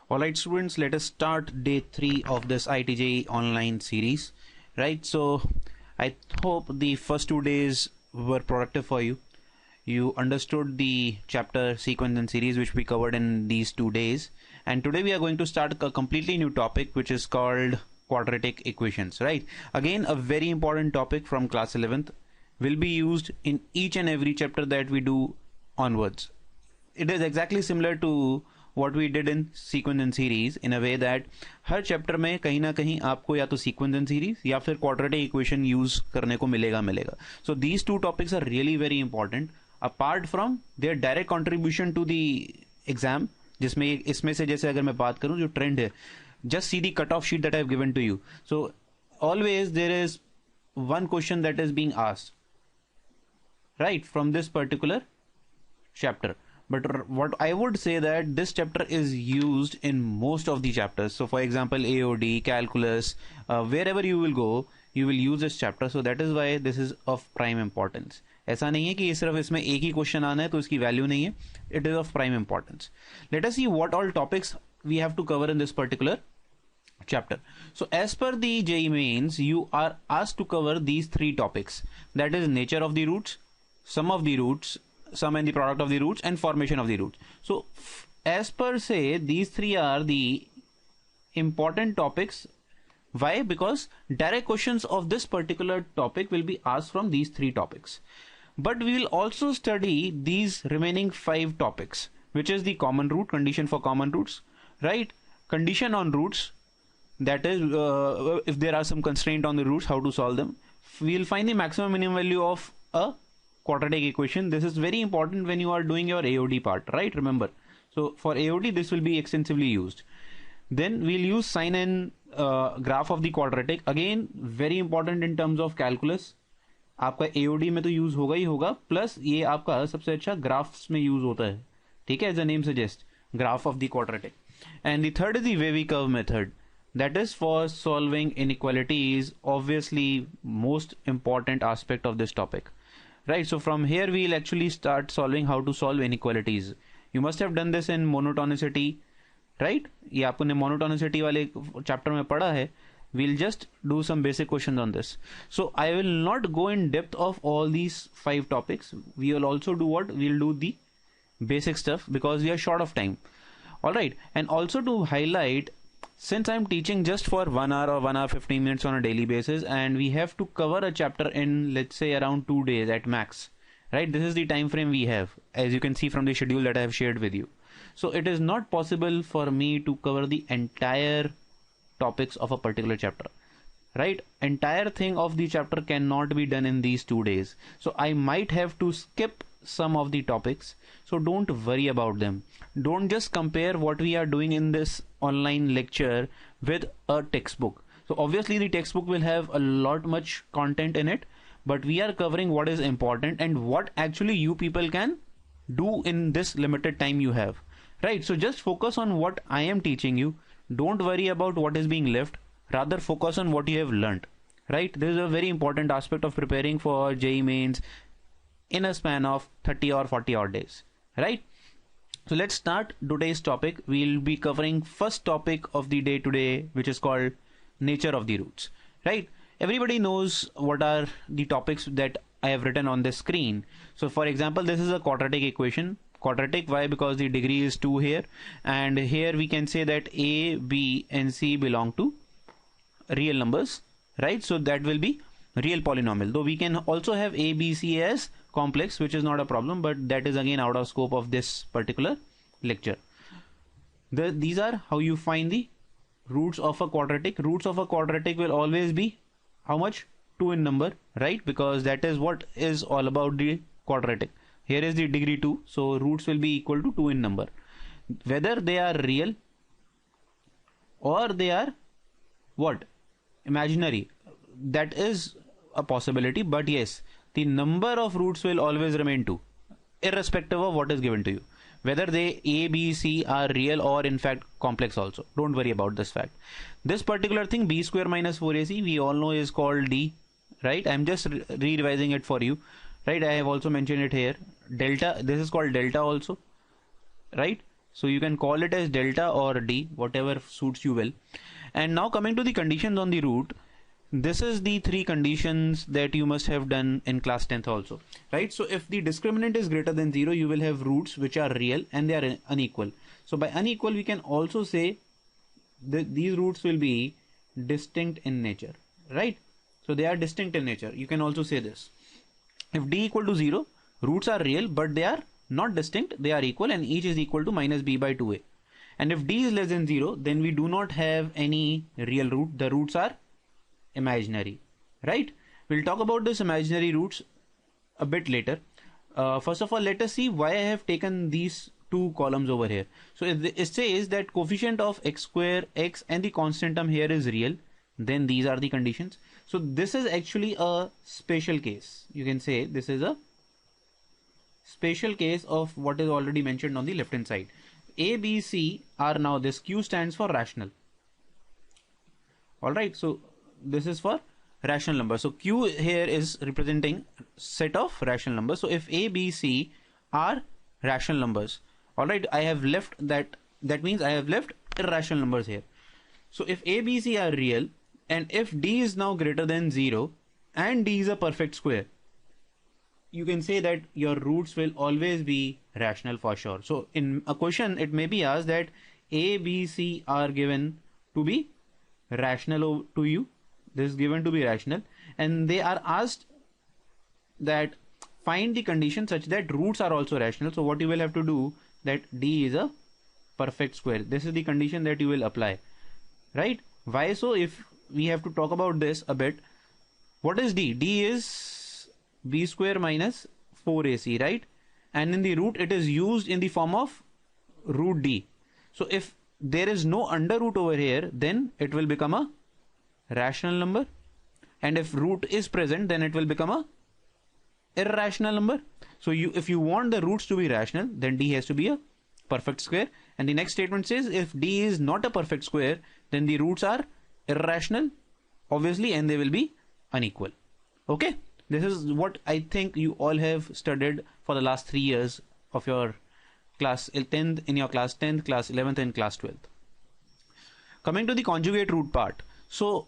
All right, students, let us start day 3 of this ITJ online series. Right, so I hope the first 2 days were productive for you. You understood the chapter, sequence, and series which we covered in these 2 days. And today we are going to start a completely new topic which is called quadratic equations. Right, again, a very important topic from class 11th will be used in each and every chapter that we do onwards. It is exactly similar to what we did in sequence and series in a way that her chapter में कहीं ना कहीं आपको या तो sequence and series या फिर quadratic equation use करने को मिलेगा So these two topics are really very important apart from their direct contribution to the exam, जिसमें इसमें से जैसे अगर मैं बात करूं जो ट्रेंड है, just see the cutoff sheet that I have given to you. So always there is one question that is being asked, right, from this particular chapter. But what I would say that this chapter is used in most of the chapters. So for example, AOD, calculus, wherever you will go, you will use this chapter. So that is why this is of prime importance. ऐसा नहीं है कि ये सिर्फ इसमें एक ही question आना है तो इसकी वैल्यू नहीं है. It is of prime importance. Let us see what all topics we have to cover in this particular chapter. So as per the JEE mains, you are asked to cover these 3 topics. That is nature of the roots, sum of the roots, sum and the product of the roots, and formation of the roots. So as per se, these 3 are the important topics. Why? Because direct questions of this particular topic will be asked from these 3 topics. But we will also study these remaining 5 topics, which is the common root, condition for common roots, right? Condition on roots, that is if there are some constraint on the roots, how to solve them. We will find the maximum minimum value of a quadratic equation. This is very important when you are doing your AOD part, right? Remember, so for AOD this will be extensively used. Then we'll use sine and graph of the quadratic, again very important in terms of calculus. आपका AOD में तो use होगा ही होगा, plus ये आपका सबसे अच्छा graphs में यूज होता है, ठीक है, as a name suggest, graph of the quadratic. And the third is the wavy curve method, that is for solving inequalities, obviously most important aspect of this topic. Right, so from here we'll actually start solving how to solve inequalities. You must have done this in monotonicity, right? ये आपने monotonicity वाले chapter में पढ़ा है. We'll just do some basic questions on this. So I will not go in depth of all these 5 topics. We will also do what? We'll do the basic stuff because we are short of time. All right, and also to highlight, since I'm teaching just for 1 hour or 1 hour 15 minutes on a daily basis, and we have to cover a chapter in, let's say, around 2 days at max, right? This is the time frame we have, as you can see from the schedule that I have shared with you. So it is not possible for me to cover the entire topics of a particular chapter, right? Entire thing of the chapter cannot be done in these 2 days. So I might have to skip some of the topics, so don't worry about them. Don't just compare what we are doing in this online lecture with a textbook. So obviously the textbook will have a lot much content in it, but we are covering what is important and what actually you people can do in this limited time you have, right? So just focus on what I am teaching you. Don't worry about what is being left, rather focus on what you have learned, right? This is a very important aspect of preparing for JEE mains in a span of 30 or 40 odd days, right? So let's start today's topic. We'll be covering first topic of the day today, which is called nature of the roots, right? Everybody knows what are the topics that I have written on the screen. So for example, this is a quadratic equation. Quadratic, why? Because the degree is 2 here, and here we can say that A, B and C belong to real numbers, right? So that will be real polynomial, though we can also have A, B, C as complex, which is not a problem, but that is again out of scope of this particular lecture. These are how you find the roots of a quadratic. Roots of a quadratic will always be how much? 2 in number, right? Because that is what is all about the quadratic. Here is the degree 2, so roots will be equal to 2 in number. Whether they are real or they are what? Imaginary, that is a possibility, but yes, the number of roots will always remain 2, irrespective of what is given to you, whether they A, B, C are real or in fact complex also. Don't worry about this fact. This particular thing, B square minus 4AC, we all know is called D, right? I'm just re-revising it for you, right? I have also mentioned it here. Delta, this is called delta also, right? So you can call it as delta or d, whatever suits you well. And now coming to the conditions on the root, this is the three conditions that you must have done in class 10th also, right? So if the discriminant is greater than 0, you will have roots which are real and they are unequal. So by unequal, we can also say that these roots will be distinct in nature, right? So they are distinct in nature. You can also say this. If d equal to 0, roots are real, but they are not distinct, they are equal, and each is equal to minus b by 2a. And if d is less than 0, then we do not have any real root. The roots are imaginary, right? We'll talk about this imaginary roots a bit later. First of all, let us see why I have taken these two columns over here. So if it says that coefficient of x square, x, and the constant term here is real, then these are the conditions. So this is actually a special case. You can say this is a special case of what is already mentioned on the left hand side. A, B, C are now this. Q stands for rational. Alright, so this is for rational number. So Q here is representing set of rational numbers. So if A, B, C are rational numbers, alright, I have left that means I have left irrational numbers here. So if A, B, C are real, and if D is now greater than 0 and D is a perfect square, you can say that your roots will always be rational for sure. So in a question, it may be asked that A, B, C are given to be rational to you. This is given to be rational, and they are asked that find the condition such that roots are also rational. So what you will have to do, that D is a perfect square. This is the condition that you will apply, right? Why so? If we have to talk about this a bit, what is D? D is b square minus 4ac, right? And in the root, it is used in the form of root D. So if there is no under root over here, then it will become a rational number, and if root is present, then it will become a irrational number. So if you want the roots to be rational, then D has to be a perfect square. And the next statement says if D is not a perfect square, then the roots are irrational, obviously, and they will be unequal. Okay, this is what I think you all have studied for the last 3 years of your class 10th, in your class 10th, class 11th, and class 12th. Coming to the conjugate root part. So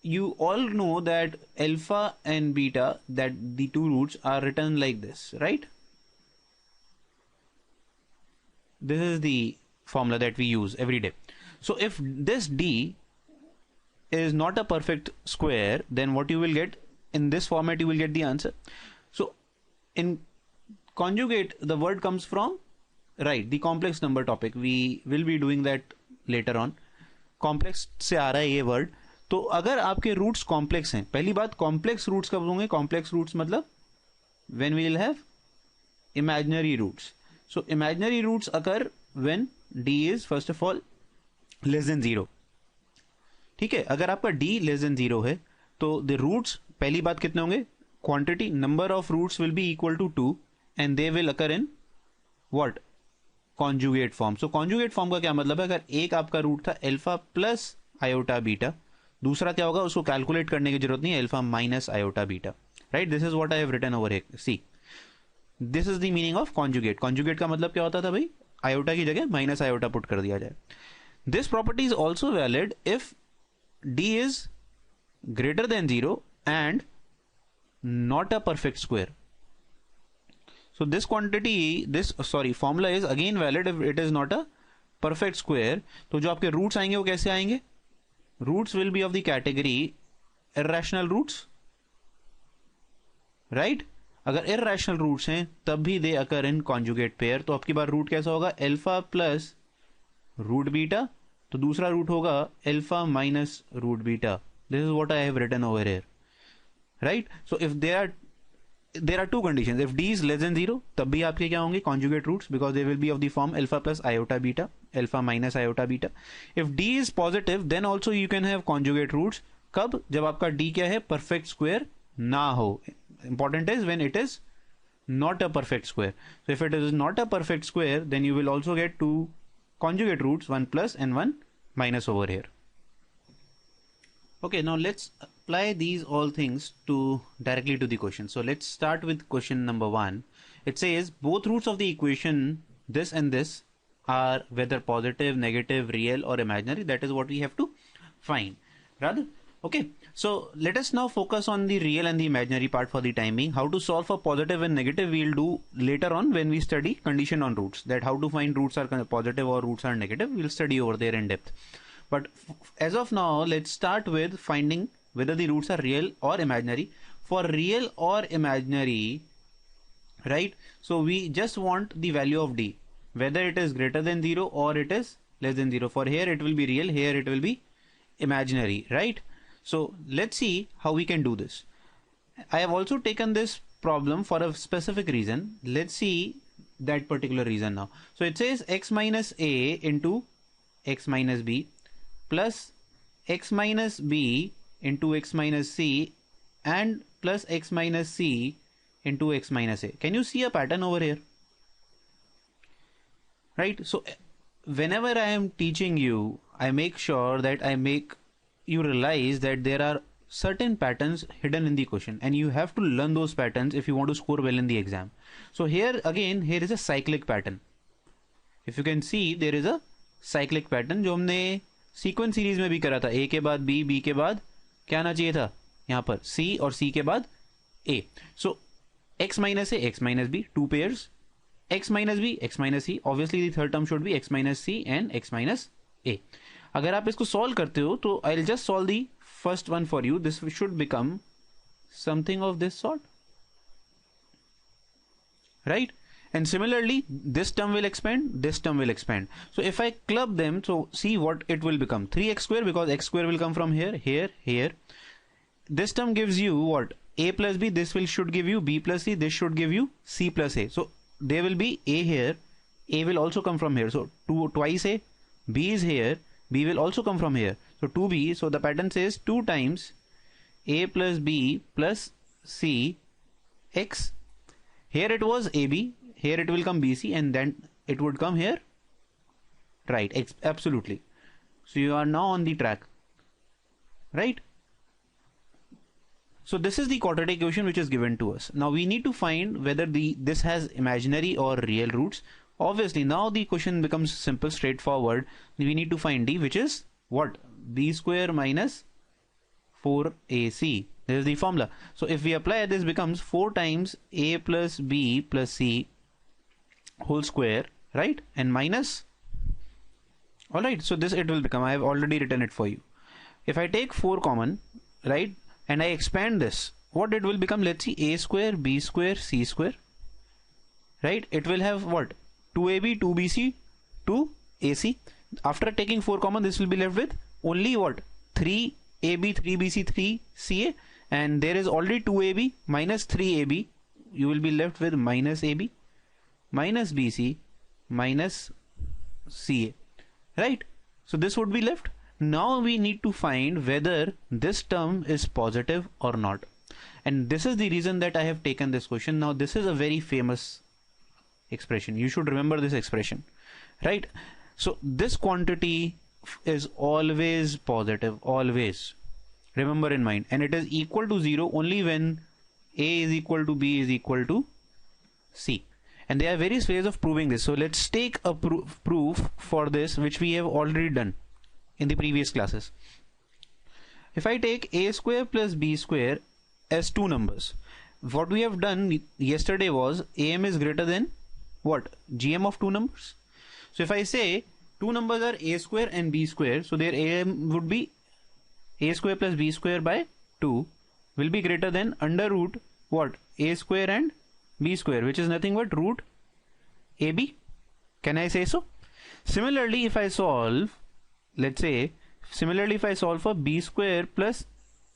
you all know that alpha and beta, that the two roots are written like this, right? This is the formula that we use every day. So if this D is not a perfect square, then what you will get in this format, you will get the answer. So in conjugate, the word comes from, right, the complex number topic. We will be doing that later on. Complex से आ रहा है ये word. तो अगर आपके roots complex हैं, पहली बात कॉम्प्लेक्स रूट्स कब होंगे? कॉम्प्लेक्स रूट्स मतलब when we will have imaginary roots. So imaginary roots occur when D is first of all less than 0. ठीक है, अगर आपका डी लेस देन 0 है तो द रूट्स, पहली बात कितने होंगे? Quantity, number of roots will be equal to 2 and they will occur in what? Conjugate form. So conjugate form का क्या मतलब है? अगर एक आपका रूट था अल्फा प्लस आयोटा बीटा, दूसरा क्या होगा? उसको कैलकुलेट करने की जरूरत नहीं है, alpha minus iota beta, right? This is what I have written over here. See, this is the meaning of conjugate. Conjugate का मतलब क्या होता था भाई? आयोटा की जगह माइनस आयोटा पुट कर दिया जाए. This property is also valid if D is greater than 0 and not a perfect square. So this formula is again valid if it is not a perfect square. तो जो आपके roots आएंगे वो कैसे आएंगे? Roots will be of the category irrational roots, right? अगर irrational roots हैं तब भी they occur in conjugate pair. तो आपकी बार root कैसा होगा? अल्फा प्लस रूट बीटा, तो दूसरा रूट होगा alpha minus root beta. This is what I have written over here, right? So if there are two conditions. If d is less than 0, तब भी आपके क्या होंगे? Conjugate roots, because they will be of the form alpha plus iota beta, alpha minus iota beta. If d is positive, then also you can have conjugate roots. कब? जब आपका d क्या है? Perfect square ना हो. Important is when it is not a perfect square. So if it is not a perfect square, then you will also get two conjugate roots, one plus and one minus over here. Okay, now let's apply these all things directly to the question. So let's start with question number 1. It says both roots of the equation this and this are whether positive, negative, real or imaginary. That is what we have to find rather. Okay, so let us now focus on the real and the imaginary part for the time being. How to solve for positive and negative we'll do later on when we study condition on roots. That how to find roots are positive or roots are negative, we'll study over there in depth. But as of now, let's start with finding whether the roots are real or imaginary. For real or imaginary, right, so we just want the value of d, whether it is greater than 0 or it is less than 0. For here it will be real, here it will be imaginary, right? So let's see how we can do this. I have also taken this problem for a specific reason. Let's see that particular reason now. So it says x minus a into x minus b plus x minus b into x minus c and plus x minus c into x minus a. Can you see a pattern over here? Right? So whenever I am teaching you, I make sure that I make you realize that there are certain patterns hidden in the question and you have to learn those patterns if you want to score well in the exam. So here again, here is a cyclic pattern. If you can see, there is a cyclic pattern जो हमने sequence series में भी करा था. A के बाद B, B के बाद क्या आना चाहिए था यहाँ पर C और C के बाद A. So x minus A, x minus B, two pairs. X minus B, x minus C. Obviously the third term should be x minus C and x minus A. अगर आप इसको solve करते हो तो I will just solve the first one for you. This should become something of this sort, right? And similarly this term will expand, this term will expand. So if I club them, so see what it will become. 3x square, because x square will come from here, here, here. This term gives you what? A plus b. This should give you b plus c. This should give you c plus a. So there will be a here, a will also come from here. So twice a, b is here, b will also come from here. So 2b. So the pattern says 2 times a plus b plus c x. Here it was ab, here it will come bc, and then it would come here, right? Absolutely. So you are now on the track, right? So this is the quadratic equation which is given to us. Now we need to find whether this has imaginary or real roots. Obviously now the question becomes simple, straightforward. We need to find d, which is what? B square minus 4ac. This is the formula. So if we apply, this becomes 4 times a plus b plus c whole square, right? And minus, all right, so this it will become, I have already written it for you. If I take 4 common, right, and I expand this, what it will become? Let's see, a square, b square, c square, right? It will have what? 2ab, 2bc, 2ac. After taking 4 common, this will be left with only what? 3ab, 3bc, 3ca, and there is already 2ab minus 3ab. You will be left with minus ab minus bc minus ca, right? So this would be left. Now we need to find whether this term is positive or not, and this is the reason that I have taken this question. Now this is a very famous expression, you should remember this expression, right? So this quantity is always positive, always remember in mind, and it is equal to 0 only when a is equal to b is equal to c. And there are various ways of proving this. So let's take a proof for this, which we have already done in the previous classes. If I take a square plus b square as 2 numbers, what we have done yesterday was am is greater than what? Gm of 2 numbers. So if I say 2 numbers are a square and b square, so their am would be a square plus b square by 2 will be greater than under root what? A square and b square, which is nothing but root ab. Can I say so? Similarly, if I solve, let's say, similarly if I solve for b square plus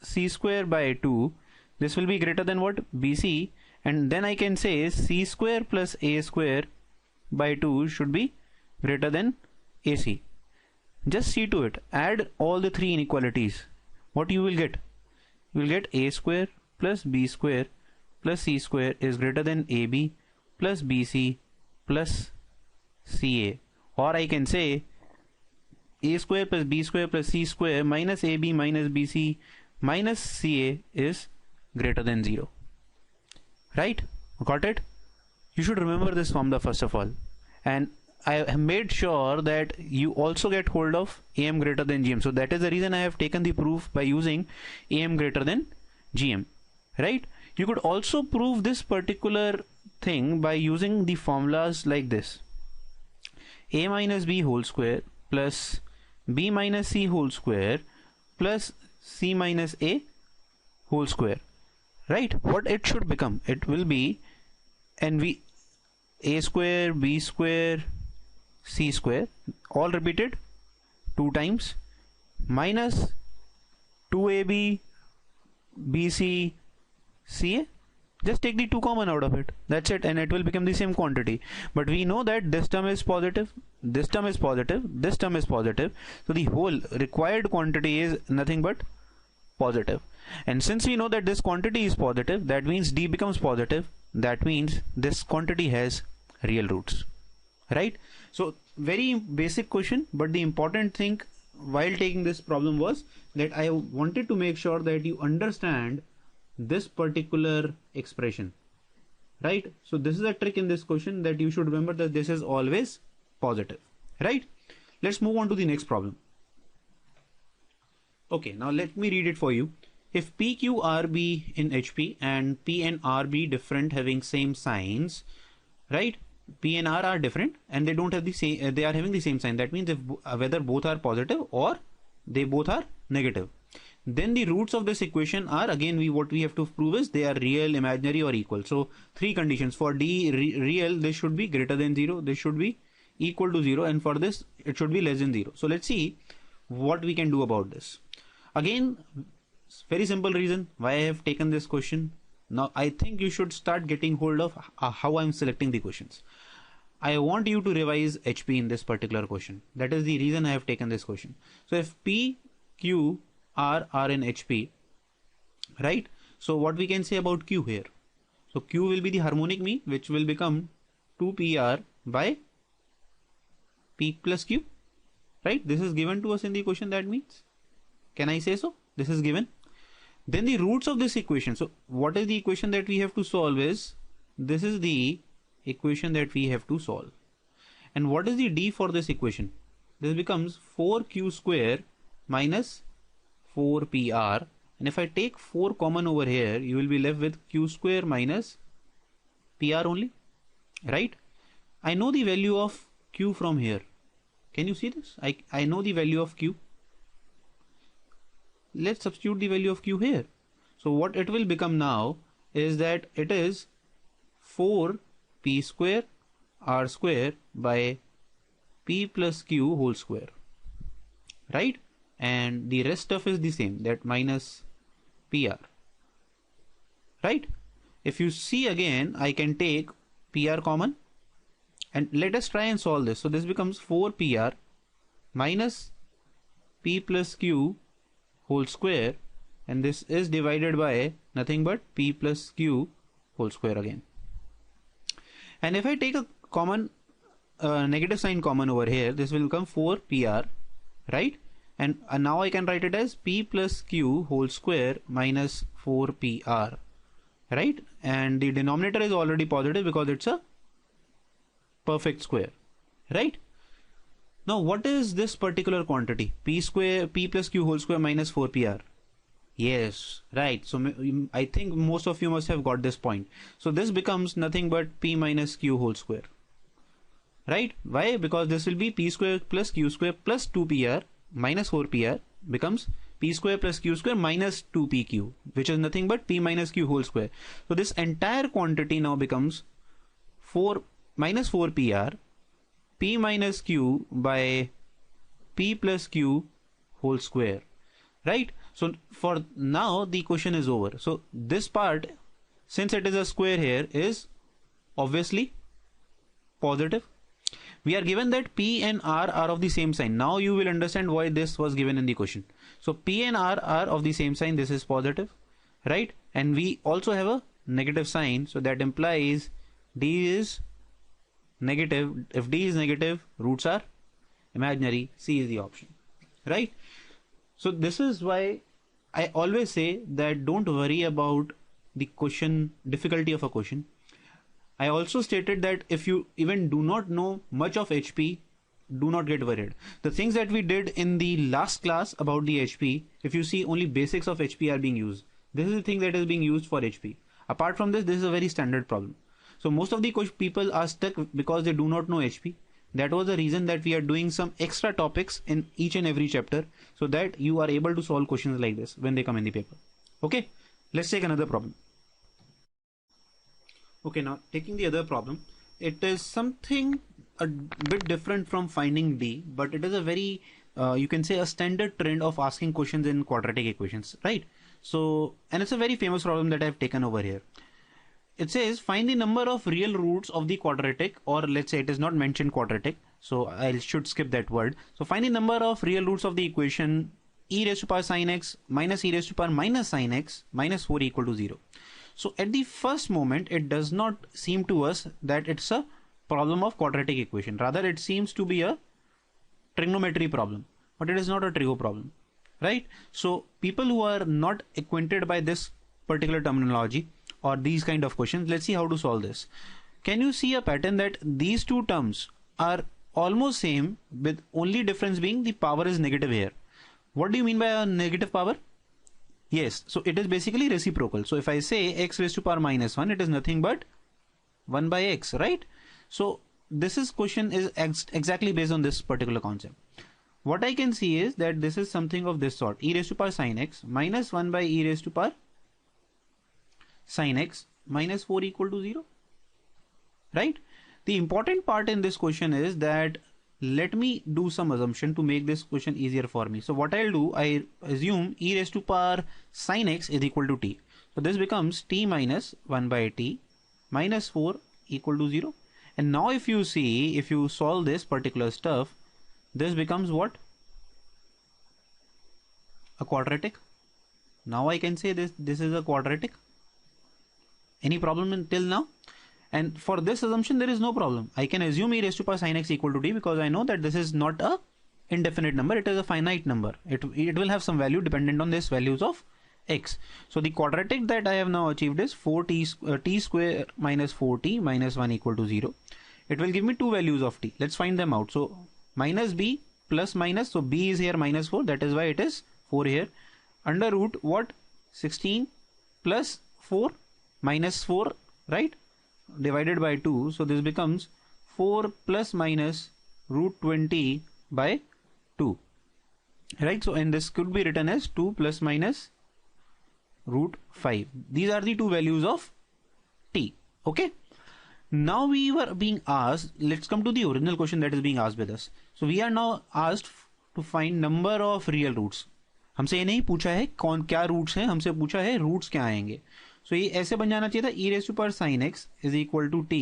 c square by 2, this will be greater than what? bc, and then I can say c square plus a square by 2 should be greater than ac. Just see to it, add all the 3 inequalities. What you will get? You will get a square plus b square plus c square is greater than ab plus bc plus ca. Or I can say a square plus b square plus c square minus ab minus bc minus ca is greater than 0. Right? Got it? You should remember this formula first of all. And I have made sure that you also get hold of AM greater than GM. So that is the reason I have taken the proof by using AM greater than GM, right? You could also prove this particular thing by using the formulas like this: A minus B whole square plus B minus C whole square plus C minus A whole square, right? What it should become? It will be NV A square, B square, C square, all repeated 2 times, minus 2AB, BC, CA. Just take the 2 common out of it. That's it, and it will become the same quantity. But we know that this term is positive, this term is positive, this term is positive. So the whole required quantity is nothing but positive. And since we know that this quantity is positive, that means D becomes positive. That means this quantity has real roots, right? So very basic question, but the important thing while taking this problem was that I wanted to make sure that you understand this particular expression, right? So this is a trick in this question, that you should remember that this is always positive, right? Let's move on to the next problem. Okay, now let me read it for you. If PQRB in HP and P and RB different having same signs, right? P and R are different and they don't have the same, they are having the same sign. That means if whether both are positive or they both are negative, then the roots of this equation are, again, what we have to prove is they are real, imaginary, or equal. So 3 conditions. For D real, this should be greater than 0, this should be equal to 0, and for this it should be less than 0. So let's see what we can do about this. Again, very simple reason why I have taken this question. Now I think you should start getting hold of how I'm selecting the questions. I want you to revise HP in this particular question. That is the reason I have taken this question. So if P, Q, R are in HP, right? So what we can say about Q here? So Q will be the harmonic mean, which will become 2PR by P plus Q, right? This is given to us in the equation. That means, can I say so? This is given. Then the roots of this equation. So what is the equation that we have to solve is, this is the equation that we have to solve. And what is the D for this equation? This becomes 4Q square minus 4PR, and if I take 4 common over here, you will be left with Q square minus PR only, right? I know the value of Q from here. Can you see this? I know the value of Q. Let's substitute the value of Q here. So what it will become now is that it is 4P square R square by P plus Q whole square, right? And the rest stuff is the same, that minus PR, right? If you see again, I can take PR common and let us try and solve this. So this becomes 4PR minus P plus Q whole square, and this is divided by nothing but P plus Q whole square again. And if I take a common negative sign common over here, this will become 4PR, right? And now I can write it as P plus Q whole square minus 4PR, right? And the denominator is already positive because it's a perfect square, right? Now what is this particular quantity? P plus Q whole square minus 4PR. Yes, right. So I think most of you must have got this point. So this becomes nothing but P minus Q whole square, right? Why? Because this will be P square plus Q square plus 2PR minus 4PR becomes P square plus Q square minus 2PQ, which is nothing but P minus Q whole square. So this entire quantity now becomes 4 minus 4PR P minus Q by P plus Q whole square, right? So for now the equation is over. So this part, since it is a square here, is obviously positive. We are given that P and R are of the same sign. Now you will understand why this was given in the question. So P and R are of the same sign. This is positive, right? And we also have a negative sign. So that implies D is negative. If D is negative, roots are imaginary. C is the option, right? So this is why I always say that don't worry about the question, difficulty of a question. I also stated that if you even do not know much of HP, do not get worried. The things that we did in the last class about the HP, if you see, only basics of HP are being used. This is the thing that is being used for HP. Apart from this is a very standard problem. So most of the people are stuck because they do not know HP. That was the reason that we are doing some extra topics in each and every chapter, so that you are able to solve questions like this when they come in the paper. Okay, let's take another problem. Okay, now taking the other problem, it is something a bit different from finding D, but it is a very you can say a standard trend of asking questions in quadratic equations, right? So, and it's a very famous problem that I've taken over here. It says find the number of real roots of the quadratic, or let's say it is not mentioned quadratic, so I should skip that word. So find the number of real roots of the equation e raised to power sin x minus e raised to power minus sin x minus 4 equal to 0. So at the first moment, it does not seem to us that it's a problem of quadratic equation. Rather, it seems to be a trigonometry problem, but it is not a trig problem, right? So people who are not acquainted by this particular terminology or these kind of questions, let's see how to solve this. Can you see a pattern that these two terms are almost same, with only difference being the power is negative here? What do you mean by a negative power? Yes, so it is basically reciprocal. So if I say x raised to power minus 1, it is nothing but 1 by x, right? So this question is exactly based on this particular concept. What I can see is that this is something of this sort: e raised to power sin x minus 1 by e raised to power sin x minus 4 equal to 0, right? The important part in this question is that let me do some assumption to make this question easier for me. So what I'll do, I assume e raised to power sin x is equal to t. So this becomes t minus 1 by t minus 4 equal to 0. And now if you see, if you solve this particular stuff, this becomes what? A quadratic. Now I can say this is a quadratic. Any problem until now? And for this assumption, there is no problem. I can assume e raised to power sin x equal to t because I know that this is not a indefinite number. It is a finite number. It will have some value dependent on this values of x. So the quadratic that I have now achieved is 4t t square minus 4t minus 1 equal to 0. It will give me two values of t. Let's find them out. So minus b plus minus. So b is here minus 4. That is why it is 4 here. Under root what? 16 plus 4 minus 4, right? Divided by 2. So this becomes 4 plus minus root 20 by 2, right? So and this could be written as 2 plus minus root 5. These are the two values of t. Okay, now we were being asked, let's come to the original question that is being asked with us. So we are now asked to find number of real roots. हमसे ये नहीं पूछा है कौन क्या roots हैं, हमसे पूछा है रूट्स क्या आएंगे. सो ये ऐसे बन जाना चाहिए था e raise to power sin x is equal to t.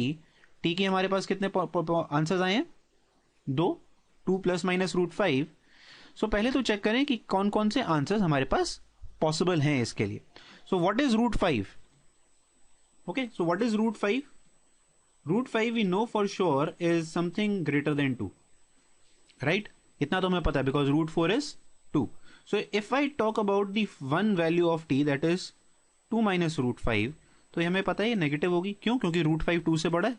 t के हमारे पास कितने आंसर्स आए हैं? 2. 2 प्लस माइनस रूट 5. सो पहले तो चेक करें कि कौन कौन से आंसर्स हमारे पास पॉसिबल हैं इसके लिए. So what is root 5? Okay, so what is root 5? Root 5 we know for sure is something greater than 2, right? इतना तो हमें पता है because root 4 is 2. So if I talk about the one value of t that is 2 minus root 5, तो हमें पता है ये नेगेटिव होगी. क्यों? क्योंकि रूट 5 2 से बड़ा है.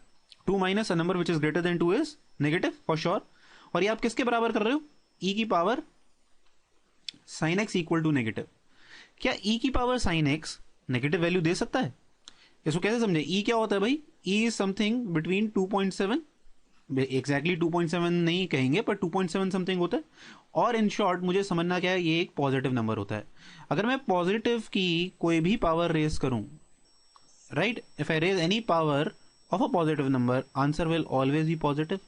2 minus a number which is greater than 2 is negative for sure. और ये आप किसके बराबर कर रहे हो? e की power sine x equal to negative. क्या e की power sine x negative value दे सकता है? इसको कैसे समझे? e क्या होता है भाई? e is something between 2.7, exactly 2.7 नहीं कहेंगे पर 2.7 समथिंग होता है. और इन शॉर्ट मुझे समझना क्या है, ये एक पॉजिटिव नंबर होता है. अगर मैं पॉजिटिव की कोई भी पावर रेज करूं, right, if I raise any power of a positive number, answer will always be positive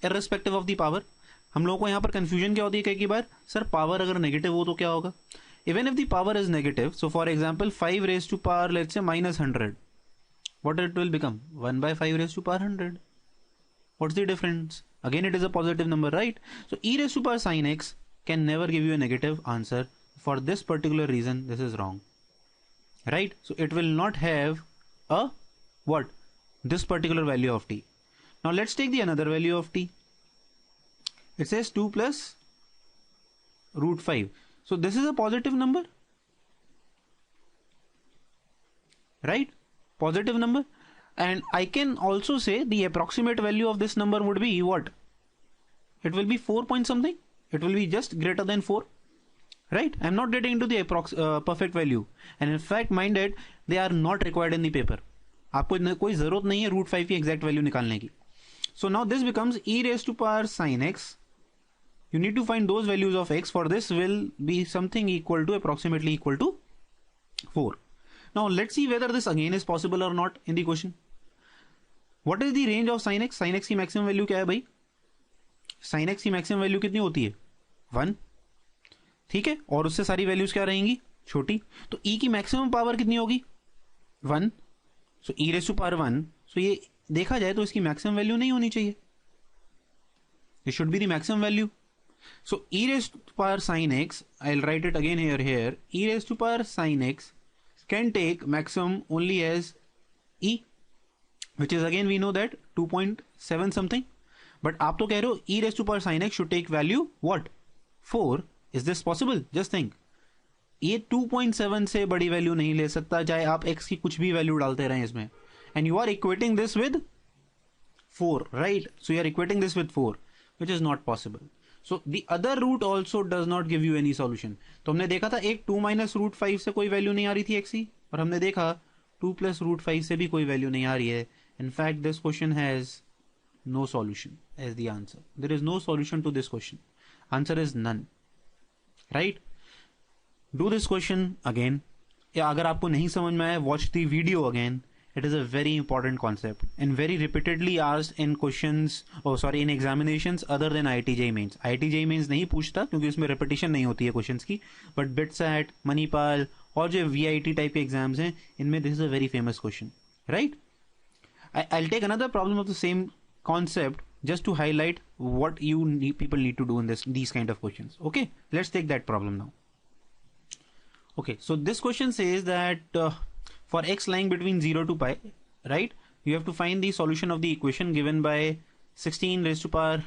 irrespective of the power. हम लोगों को यहाँ पर कंफ्यूजन क्या होती है कई बार, सर पावर अगर नेगेटिव हो तो क्या होगा? Even if the power is negative, so for example 5 raise to power let's say minus 100, what it will become? 1 by 5 raised to power 100. What's the difference? Again it is a positive number, right? So e raised to power sin x can never give you a negative answer. For this particular reason this is wrong, right? So it will not have a what? This particular value of t. Now let's take the another value of t. It says 2 plus root 5. So this is a positive number, right? Positive number. And I can also say the approximate value of this number would be what? It will be 4 point something. It will be just greater than 4. Right? I'm not getting into the perfect value. And in fact, mind it, they are not required in the paper. आपको कोई ज़रूरत नहीं है root 5 की exact value निकालने की. So now this becomes e raised to power sin x. You need to find those values of x. For this will be something equal to approximately equal to 4. Now let's see whether this again is possible or not in the question. What is the range of sin x? Sin x की maximum value क्या है भाई? Sin x की maximum value कितनी होती है? 1. ठीक है, और उससे सारी वैल्यूज क्या रहेंगी? छोटी. तो e की मैक्सिमम पावर कितनी होगी? 1. सो e रेज़ टू पावर 1. सो ये देखा जाए तो इसकी मैक्सिमम वैल्यू नहीं होनी चाहिए. It should be the maximum value. So e raise to power sin x, I will write it again here, e raise to power sin x can take maximum only as e, which is again we know that 2.7 something. But आप तो कह रहे हो e raised to power sin x should take value what? 4. Is this possible? Just think. ये 2.7 से बड़ी value नहीं ले सकता, चाहे आप x की कुछ भी वैल्यू डालते रहें इसमें. And you are equating this with 4, right? So you are equating this with 4, which is not possible. So the other root also does not give you any solution. तो हमने देखा था एक 2 minus root 5 से कोई वैल्यू नहीं आ रही थी x की, और हमने देखा 2 plus root 5 से भी कोई वैल्यू नहीं आ रही है. In fact, this question has no solution as the answer. There is no solution to this question. Answer is none. Right? Do this question again. या अगर आपको नहीं समझ में आया, watch the video again. It is a very important concept and very repeatedly asked in questions, in examinations other than IIT-JEE Mains. IIT-JEE Mains नहीं पूछता क्योंकि उसमें repetition नहीं होती है questions की, but BITSAT, Manipal और जो VIT type के exams हैं, इनमें this is a very famous question, right? I'll take another problem of the same concept just to highlight what people need to do in these kind of questions. Okay, let's take that problem now. Okay, so this question says that for x lying between 0 to pi, right, you have to find the solution of the equation given by 16 raised to power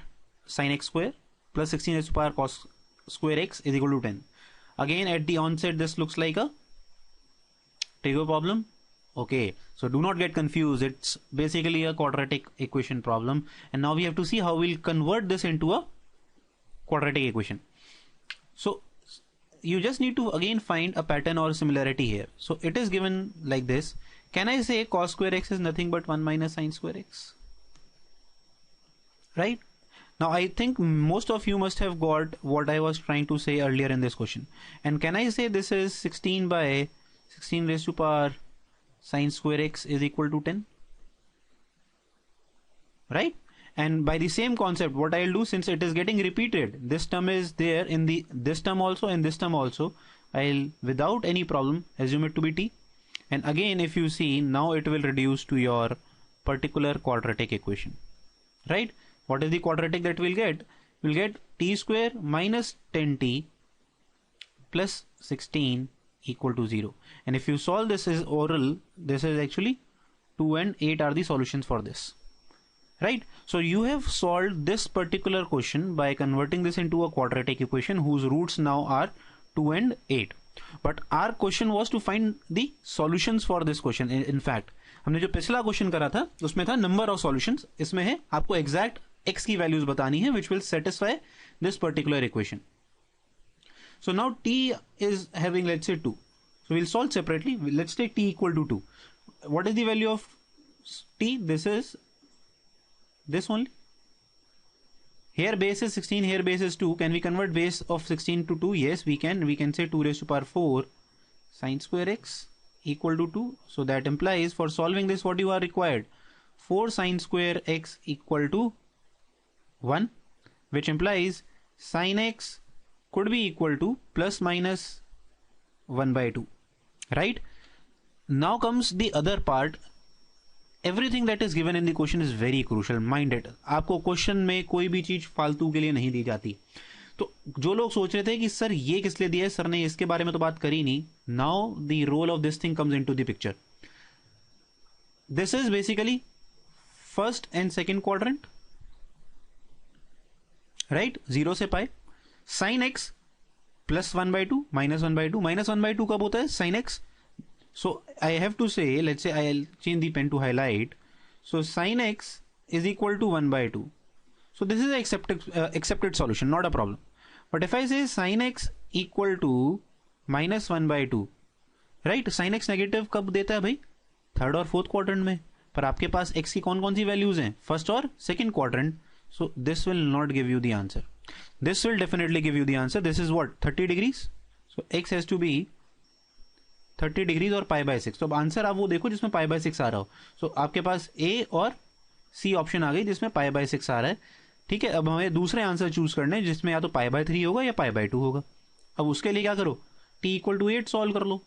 sin x square plus 16 raised to power cos square x is equal to 10. Again, at the onset, this looks like a trigo problem. Okay, so do not get confused. It's basically a quadratic equation problem. And now we have to see how we'll convert this into a quadratic equation. So you just need to again find a pattern or similarity here. So it is given like this. Can I say cos square x is nothing but 1 minus sin square x? Right? Now I think most of you must have got what I was trying to say earlier in this question. And can I say this is 16 by 16 raised to power sin square x is equal to 10? Right? And by the same concept, what I'll do, since it is getting repeated, this term is there in this term also and this term also, I'll without any problem assume it to be t. And again, if you see, now it will reduce to your particular quadratic equation. Right? What is the quadratic that we'll get? We'll get t square minus 10t plus 16 equal to 0. And if you solve this as oral, this is actually 2 and 8 are the solutions for this. Right? So you have solved this particular question by converting this into a quadratic equation whose roots now are 2 and 8. But our question was to find the solutions for this question. In fact, हमने जो पिछला question करा था उसमें था number of solutions. इसमें है आपको exact x की values बतानी है which will satisfy this particular equation. So now t is having, let's say, 2. So we'll solve separately. Let's take t equal to 2. What is the value of t? This is this only. Here base is 16, here base is 2. Can we convert base of 16 to 2? Yes, we can. We can say 2 raised to power 4 sin square x equal to 2. So that implies for solving this, what you are required? 4 sin square x equal to 1, which implies sin x could be equal to plus minus 1 by 2. Right? Now comes the other part. Everything that is given in the question is very crucial. Mind it. आपको question में कोई भी चीज फालतू के लिए नहीं दी जाती. तो जो लोग सोच रहे थे कि सर ये किस लिए दिया है, सर ने इसके बारे में तो बात करी नहीं. Now the role of this thing comes into the picture. This is basically first and second quadrant, right, 0 से pi. Sine x plus 1 by 2 minus 1 by 2. minus 1 by 2 कब होता है? Sine x. So I have to say, let's say I'll change the pen to highlight. So sin x is equal to 1 by 2. So this is a accepted solution, not a problem. But if I say sin x equal to minus 1 by 2, right, sine x negative कब देता है भाई? Third और fourth quadrant में. पर आपके पास x की कौन कौन सी वैल्यूज हैं? फर्स्ट और second quadrant. So this will not give you the answer. This will definitely give you the answer. This is what? 30 degrees. So x has to be 30 degrees और पाई बाय 6. तो अब answer आप वो देखो जिसमें pi by 6 आ रहा हो. सो आपके पास ए और सी ऑप्शन आ गई जिसमें पाई बाय 6 आ रहा है. ठीक है, अब हमें दूसरे आंसर चूज करने हैं जिसमें या तो पाई बाय 3 होगा या पाई बाय 2 होगा. अब उसके लिए क्या करो? टी इक्वल टू 8 सॉल्व कर लो.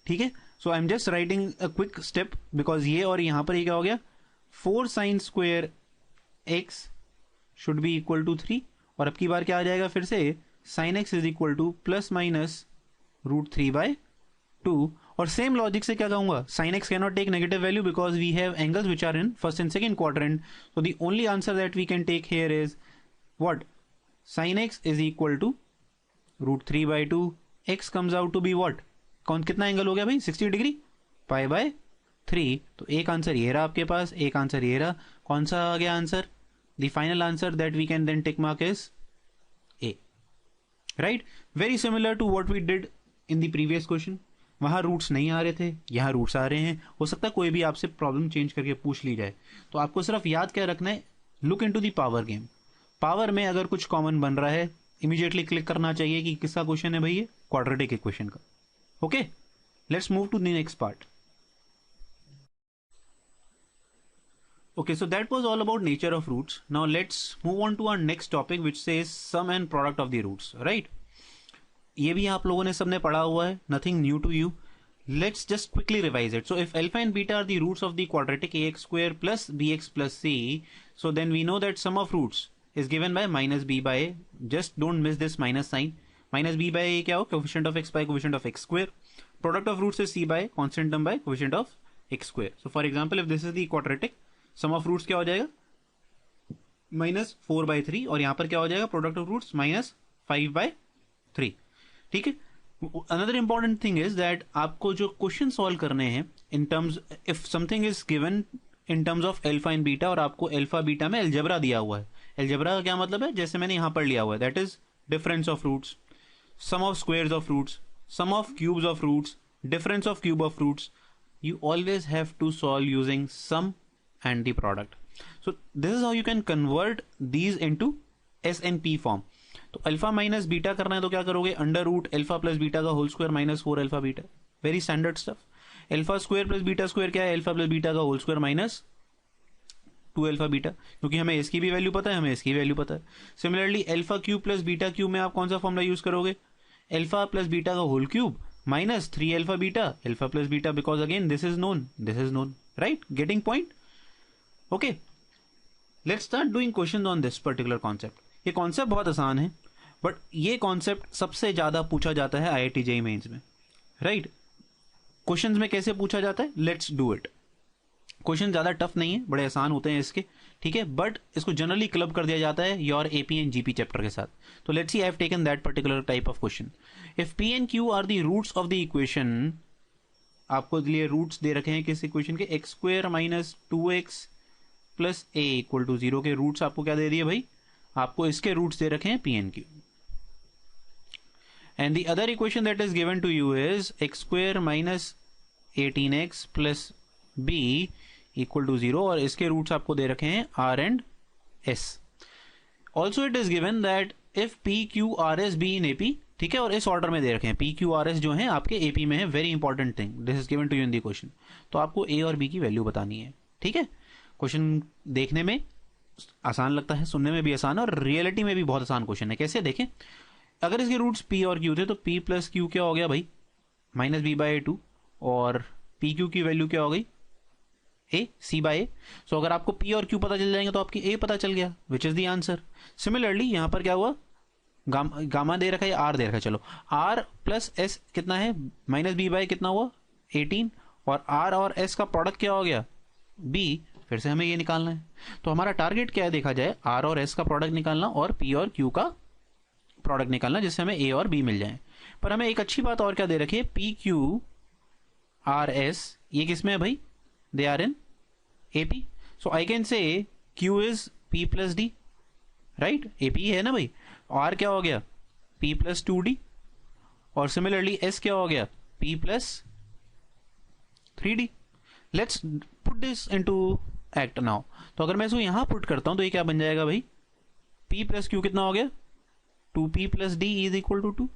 ठीक है, so I am just writing a quick step because ये और यहां पर ये क्या हो गया? 4 sine square x should be equal to 3. और अब की बार क्या आ जाएगा फिर से? Sine x is equal to plus minus root 3 by 2. और सेम लॉजिक से क्या कहूंगा? Sine x can not take negative value because we have angles which are in first and second quadrant. So the only answer that we can take here is what? Sine x is equal to root 3 by 2. X comes out to be what? कौन कितना angle हो गया भाई? 60 degree. Pi by 3. तो एक answer ये रहा आपके पास, एक आंसर ये रहा. कौन सा आ गया answer? The final answer that we can then tick mark is A. Right, very similar to what we did in the previous question. वहां रूट्स नहीं आ रहे थे, यहाँ रूट्स आ रहे हैं. हो सकता है कोई भी आपसे प्रॉब्लम चेंज करके पूछ ली जाए. तो आपको सिर्फ याद क्या रखना है? Look into the power game. Power में अगर कुछ कॉमन बन रहा है इमीडिएटली क्लिक करना चाहिए कि किसका क्वेश्चन है भाई? ये क्वाड्रेटिक इक्वेशन का. Okay, let's move to the next part. Okay, so that was all about nature of roots. Now let's move on to our next topic which says sum and product of the roots, right? ये भी आप लोगों ने सबने पढ़ा हुआ है, nothing new to you. Let's just quickly revise it. So if alpha and beta are the roots of the quadratic ax square plus bx plus c, so then we know that sum of roots is given by minus b by a. Just don't miss this minus sign. Minus b by a क्या हो? Coefficient of x by coefficient of x square. Product of roots is c by constant term by coefficient of x square. So for example if this is the quadratic, sum of roots क्या हो जाएगा? Minus 4 by 3. और यहां पर क्या हो जाएगा? Product of roots minus 5 by 3. ठीक है, another important thing is that आपको जो क्वेश्चन सॉल्व करने हैं in terms, if something is given in terms of alpha and beta और आपको एल्फा बीटा में एल्जेब्रा दिया हुआ है. एल्जेब्रा का क्या मतलब है? जैसे मैंने यहां पर लिया हुआ है, that is difference of roots, sum of squares of roots, sum of cubes of roots, difference of cube of roots. You always have to solve using sum and the product. So this is how you can convert these into S and P form. तो alpha minus beta करना है तो क्या करोगे? Under root alpha plus beta का whole square minus 4 alpha beta. Very standard stuff. Alpha square plus beta square क्या है? Alpha plus beta का whole square minus 2 alpha beta. क्योंकि हमें इसकी भी वैल्यू पता है, हमें इसकी वैल्यू पता है. Similarly alpha cube plus beta cube में आप कौन सा फॉर्मूला यूज करोगे? अल्फा प्लस बीटा का whole cube minus 3 alpha beta, alpha plus beta, because again this is known, right? Getting point? Okay, let's start doing question on this particular concept. ये concept बहुत आसान है, but ये concept सबसे ज्यादा पूछा जाता है IIT JEE मेंस में, राइट? क्वेश्चंस में कैसे पूछा जाता है? Let's do it. क्वेश्चन ज्यादा टफ नहीं है, बड़े आसान होते हैं इसके. ठीक है, बट इसको जनरली क्लब कर दिया जाता है your AP and GP chapter के साथ. तो let's see, I have taken that particular type of question. If P and Q are the roots of the equation, आपको लिए रूट्स दे रखे हैं किस इक्वेशन के? X square minus 2x plus a equal to 0 के रूट्स आपको क्या दे दिए भाई? आपको इसके रूट्स दे रखे हैं P and Q. And the other equation that is given to you is x square minus 18x plus b equal to 0 और इसके रूट्स आपको दे रखे हैं r and s. Also it is given that if p q r s b in AP, ठीक है, और इस ऑर्डर में दे रखे हैं. p q r s जो है आपके AP में है. Very important thing, this is given to you in the question. तो आपको a और b की वैल्यू बतानी है. ठीक है, क्वेश्चन देखने में आसान लगता है, सुनने में भी आसान है, और रियलिटी में भी बहुत आसान क्वेश्चन है. कैसे देखें? अगर इसके रूट्स p और q थे तो p प्लस q क्या हो गया भाई? Minus b by 2. और p q की वैल्यू क्या हो गई? a c by a. So अगर आपको p और q पता चल जाएंगे तो आपकी a पता चल गया, which is the answer. Similarly यहां पर क्या हुआ? गामा दे रखा है, r दे रखा है. चलो r प्लस s कितना है? माइनस b बाय कितना हुआ? 18. और r और s का प्रोडक्ट क्या हो गया? b. फिर से हमें ये निकालना है. तो हमारा टारगेट क्या है देखा जाए? r और s का प्रोडक्ट निकालना और p और q का प्रोडक्ट निकालना, जिससे हमें a और b मिल जाए. पर हमें एक अच्छी बात और क्या दे रखी है? p q r s, ये किसमें है भाई? They are in AP. So I can say Q is P plus D, right? AP है ना भाई. R क्या हो गया? P plus 2D. और similarly S क्या हो गया? P plus 3D. Let's put this into act now. तो अगर मैं इसको यहां पुट करता हूं तो ये क्या बन जाएगा भाई? P plus Q कितना हो गया? 2P plus D is equal to 2.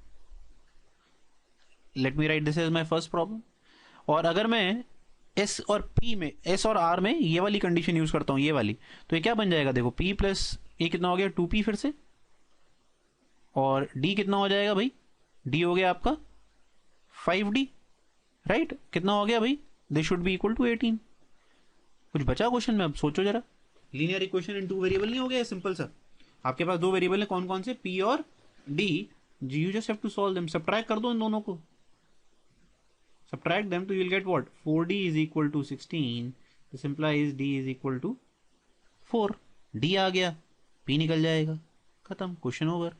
Let me write this as my first problem. और अगर मैं S और P में, S और R में ये वाली कंडीशन यूज करता हूं, ये वाली, तो ये क्या बन जाएगा? देखो P प्लस ये कितना हो गया? 2P फिर से, और D कितना हो जाएगा भाई? D हो गया आपका 5D, राइट? कितना हो गया भाई? This should be equal to 18. कुछ बचा क्वेश्चन में? अब सोचो जरा. लीनियर इक्वेशन इन 2 वेरिएबल नहीं हो गया? सिंपल सा. आपके पास 2 वेरिएबल है, कौन कौन से? P और D. You just have to solve them. Subtract कर दो इन दोनों को. Subtract them to you'll get what? 4D is equal to 16. This implies D is equal to 4. D आ गया, P निकल जाएगा, खत्म. Question over.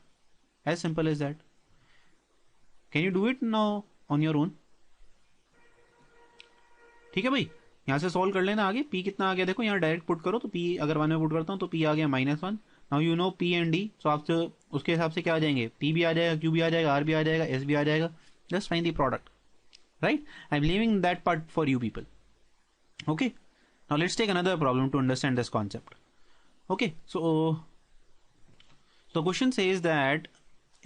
As simple as that. Can you do it now on your own? ठीक है भाई, यहाँ से solve कर लेना आगे. P कितना आ गया देखो, यहाँ डायरेक्ट पुट करो तो P अगर 1 में पुट करता हूँ तो P आ गया -1. Now you know P and D, सो आप उसके हिसाब से क्या आ जाएंगे? P भी आ जाएगा, Q भी आ जाएगा, R भी आ जाएगा, S भी आ जाएगा. Just find the product. Right? I'm leaving that part for you people. Okay. Now let's take another problem to understand this concept. Okay. So the question says that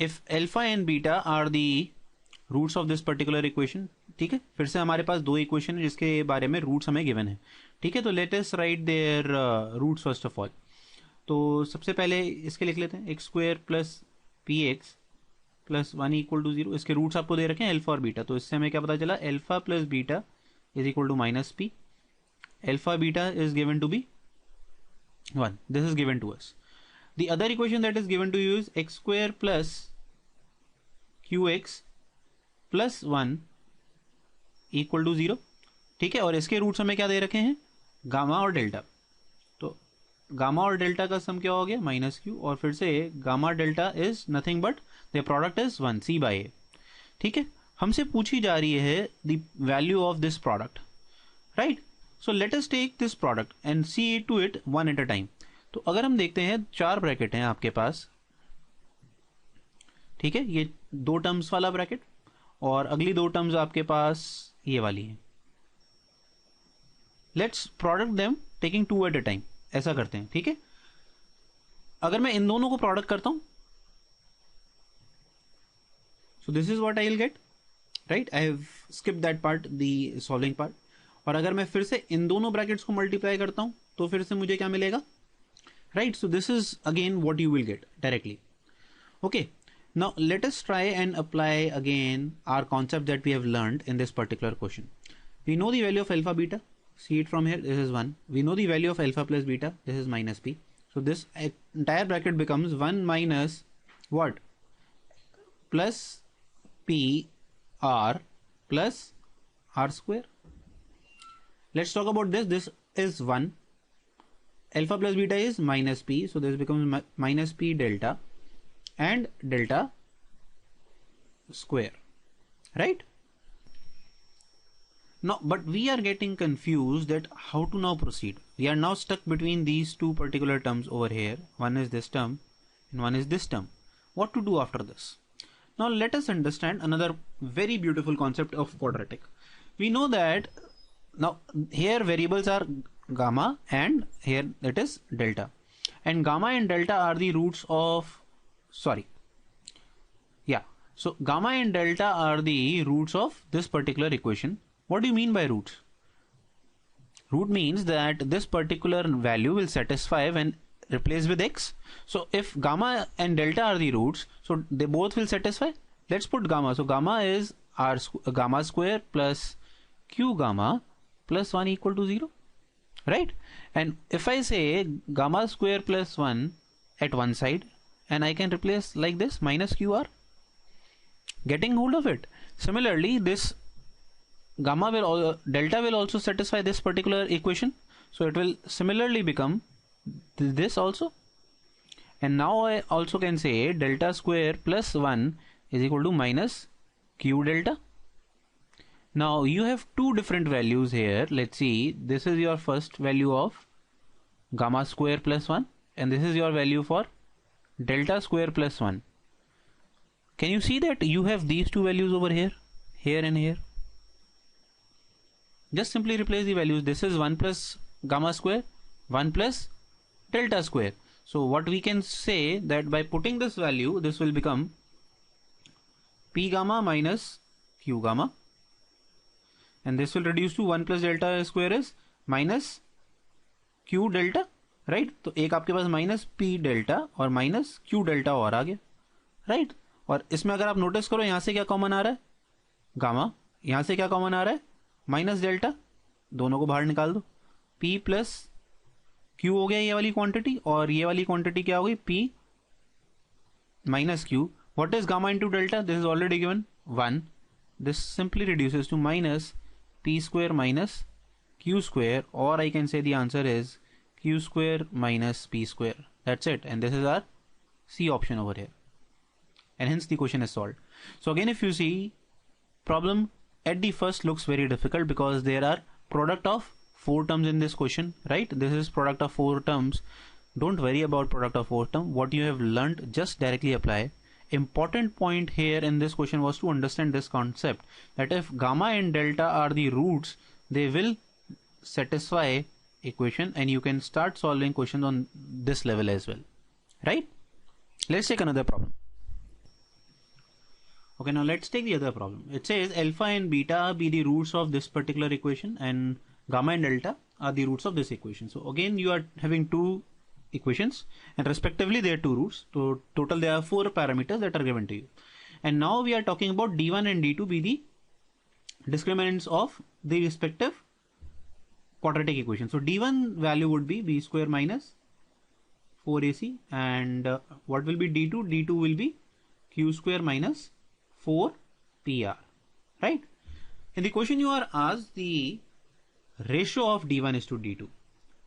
if alpha and beta are the roots of this particular equation. ठीक है, फिर से हमारे पास 2 equation है जिसके बारे में roots हमें गिवन है. ठीक है, तो let us write their roots first of all. तो सबसे पहले इसके लिख लेते हैं. X square plus p x plus 1 equal to 0. इसके रूट्स आपको दे रखे हैं अल्फा और बीटा. तो इससे हमें क्या पता चला? Alpha plus beta is equal to minus p. Alpha beta is given to be 1. This is given to us. The other equation that is given to you is x square plus q x plus 1 equal to 0. ठीक है, और इसके roots हमें क्या दे रखे हैं? Gamma और delta. तो गामा और डेल्टा का सम क्या हो गया? Minus Q. और फिर से gamma delta is nothing but the product is 1 C by A. ठीक है, हमसे पूछी जा रही है the value of this product, right? So let us take this product and see to it one at a time. तो अगर हम देखते हैं 4 ब्रैकेट हैं आपके पास. ठीक है, ये 2 टर्म्स वाला ब्रैकेट और अगली 2 टर्म्स आपके पास ये वाली है. Let's product them taking 2 eight a time. ऐसा करते हैं. ठीक है, अगर मैं इन दोनों को प्रोडक्ट करता हूं, so this is what I will get, right? I have skipped that part, the solving part. और अगर मैं फिर से इन दोनों ब्रैकेट्स को मल्टीप्लाई करता हूं तो फिर से मुझे क्या मिलेगा, right? So this is again what you will get directly. Okay, now let us try and apply again our concept that we have learned in this particular question. We know the value of alpha beta. See it from here, this is 1. We know the value of alpha plus beta, this is minus p. So this entire bracket becomes 1 minus what? Plus P R plus R square. Let's talk about this. This is 1. Alpha plus beta is minus P. So this becomes minus P delta and delta square. Right? Now, but we are getting confused that how to now proceed. We are now stuck between these 2 particular terms over here. One is this term and one is this term. What to do after this? Now let us understand another very beautiful concept of quadratic. We know that now here variables are gamma and here it is delta, and gamma and delta are the roots of, so gamma and delta are the roots of this particular equation. What do you mean by roots? Root means that this particular value will satisfy when replaced with x. So if gamma and delta are the roots, so they both will satisfy. Let's put gamma. So gamma is gamma square plus q gamma plus 1 equal to 0, right? And if I say gamma square plus 1 at one side, and I can replace like this minus qr, getting hold of it. Similarly, this gamma delta will also satisfy this particular equation, so it will similarly become this also. And now I also can say delta square plus 1 is equal to minus q delta. Now you have two different values here. Let's see, this is your first value of gamma square plus 1 and this is your value for delta square plus 1. Can you see that you have these two values over here, here and here? Just simply replace the values. This is 1 plus gamma square, 1 plus delta square. So what we can say that by putting this value, this will become p gamma minus q gamma, and this will reduce to 1 plus delta square is minus q delta, right? तो एक आपके पास minus p delta और minus q delta और आ गया, right? और इसमें अगर आप नोटिस करो यहाँ से क्या कॉमन आ रहा है, गामा, यहाँ से क्या कॉमन आ रहा है, माइनस डेल्टा, दोनों को बाहर निकाल दो, p प्लस q हो गया ये वाली क्वांटिटी, और ये वाली क्वांटिटी क्या हो गई, p minus q. What is gamma into delta? This is already given 1. This simply reduces to minus p square minus q square, or I can say the answer is q square minus p square. That's it, and this is our C option over here, and hence the question is solved. So again, if you see, problem at the first looks very difficult because there are product of 4 terms in this question, right? This is product of 4 terms. Don't worry about product of 4 term. What you have learned, just directly apply. Important point here in this question was to understand this concept that if gamma and delta are the roots, they will satisfy equation, and you can start solving questions on this level as well, right? Let's take another problem. Okay, now let's take the other problem. It says alpha and beta be the roots of this particular equation, and gamma and delta are the roots of this equation. So again, you are having two equations, and respectively they are two roots. So total there are 4 parameters that are given to you. And now we are talking about d1 and d2 be the discriminants of the respective quadratic equation. So d1 value would be b square minus 4ac, and what will be d2? d2 will be q square minus 4pr, right? In the question you are asked the ratio of d1 is to d2.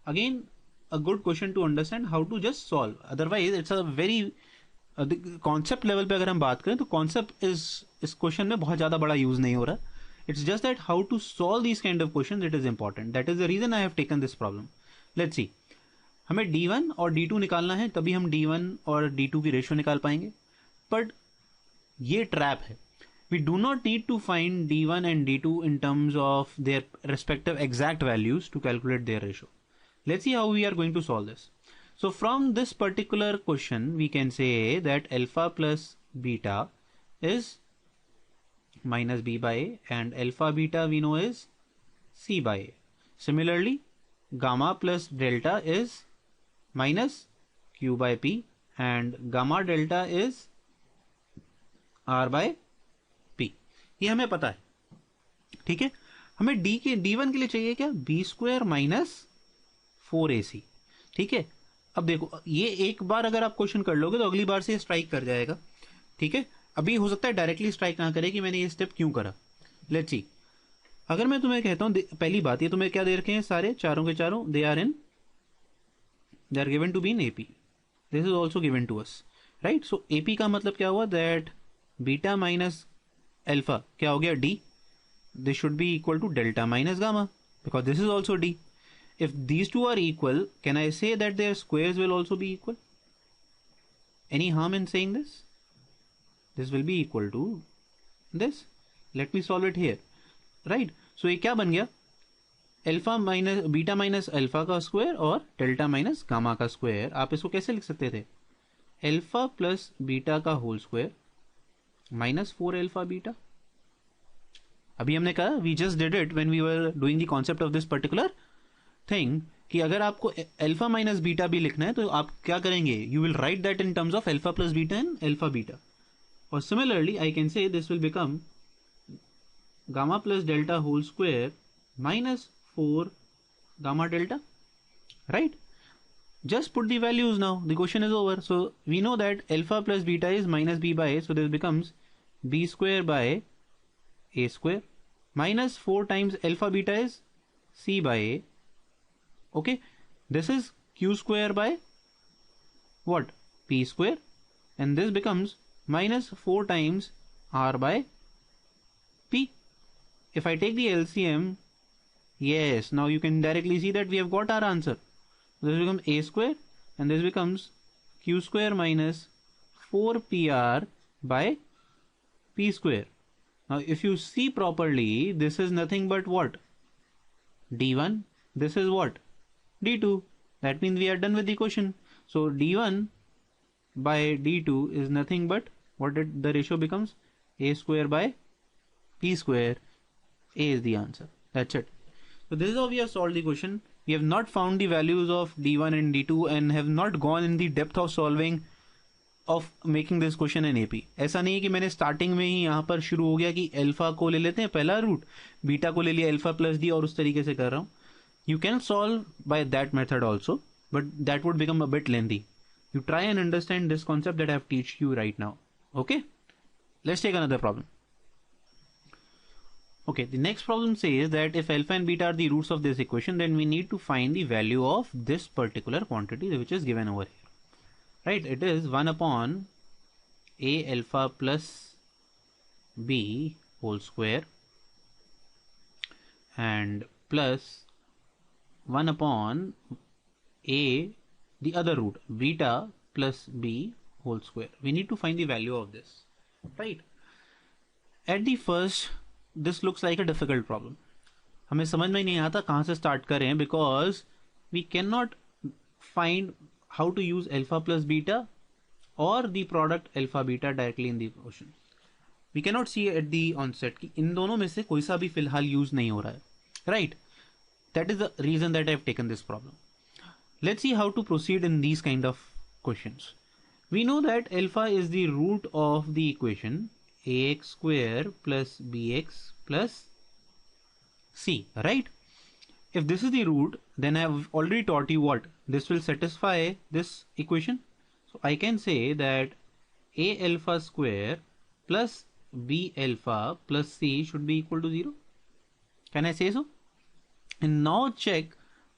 Again, a good question to understand how to just solve. Otherwise it's a very concept level पे अगर हम बात करें तो concept is इस question में बहुत ज़्यादा बड़ा use नहीं हो रहा. It's just that how to solve these kind of questions, it is important. That is the reason I have taken this problem. Let's see. हमें d1 और d2 निकालना है, तभी हम d1 और d2 की रेशियो निकाल पाएंगे. बट ये ट्रैप है. We do not need to find d1 and d2 in terms of their respective exact values to calculate their ratio. Let's see how we are going to solve this. So from this particular question, we can say that alpha plus beta is minus b by a, and alpha beta we know is c by a. Similarly, gamma plus delta is minus q by p, and gamma delta is r by p. ये हमें पता है, ठीक है? हमें d1 के लिए चाहिए क्या, b स्क्वायर माइनस 4ac, ठीक है? अब देखो, ये एक बार अगर आप क्वेश्चन कर लोगे तो अगली बार से स्ट्राइक कर जाएगा, ठीक है? अभी हो सकता है डायरेक्टली स्ट्राइक ना करे कि मैंने ये स्टेप क्यों करा. Let's see. अगर मैं तुम्हें कहता हूं, पहली बात, ये तुम्हें क्या दे रखे हैं, सारे चारों के चारों they are given to be in AP. This is also given to us, right? So AP का मतलब क्या हुआ, दैट बीटा माइनस अल्फा क्या हो गया, D. This should be equal to delta minus gamma, because this is also D. If these two are equal, can I say that their squares will also be equal? Any harm in saying this? This will be equal to this. Let me solve it here, right? So ये क्या बन गया, alpha minus beta minus alpha का square और delta minus gamma का square. आप इसको कैसे लिख सकते थे, अल्फा प्लस बीटा का whole square minus 4 alpha beta. अभी हमने कहा, we just did it when we were doing the concept of this particular thing, कि अगर आपको अल्फा माइनस बीटा भी लिखना है तो आप क्या करेंगे, you will write that in terms of alpha plus beta and alpha beta. और similarly I can say this will become gamma plus delta whole square minus 4 gamma delta, right? Just put the values, now the question is over. So we know that alpha plus beta is minus b by a, so this becomes b square by a square minus 4 times alpha beta is c by a. Okay, this is q square by what, p square, and this becomes minus 4 times r by p. if I take the LCM, yes, now you can directly see that we have got our answer. This becomes a square and this becomes q square minus 4pr by p square. Now if you see properly, this is nothing but what? D1. This is what? D2. That means we are done with the question. So D1 by D2 is nothing but what the ratio becomes? A square by p square. A is the answer. That's it. So this is how we have solved the question. We have not found the values of D1 and D2 and have not gone in the depth of solving of making this question in AP. ऐसा नहीं है कि मैंने starting में ही यहाँ पर शुरू हो गया कि अल्फा को ले लेते हैं पहला रूट, बीटा को ले लिया अल्फा प्लस डी और उस तरीके से कर रहा हूँ. You can solve by that method also, but that would become a bit lengthy. You try and understand this concept that I have teach you right now. Okay, let's take another problem. Okay, the next problem says that if alpha and beta are the roots of this equation, then we need to find the value of this particular quantity which is given over here. Right, it is 1 upon a alpha plus b whole square and plus 1 upon a, the other root, beta plus b whole square. We need to find the value of this, right? At the first, this looks like a difficult problem. हमें समझ में नहीं आता कहाँ से start करें, because we cannot find how to use alpha plus beta or the product alpha beta directly in the question. We cannot see at the onset कि इन दोनों में से कोई सा भी फिलहाल use नहीं हो रहा है, right? That is the reason that I have taken this problem. Let's see how to proceed in these kind of questions. We know that alpha is the root of the equation ax square plus bx plus c, right? If this is the root, then I have already taught you what? This will satisfy this equation. So I can say that a alpha square plus b alpha plus c should be equal to 0. Can I say so? And now check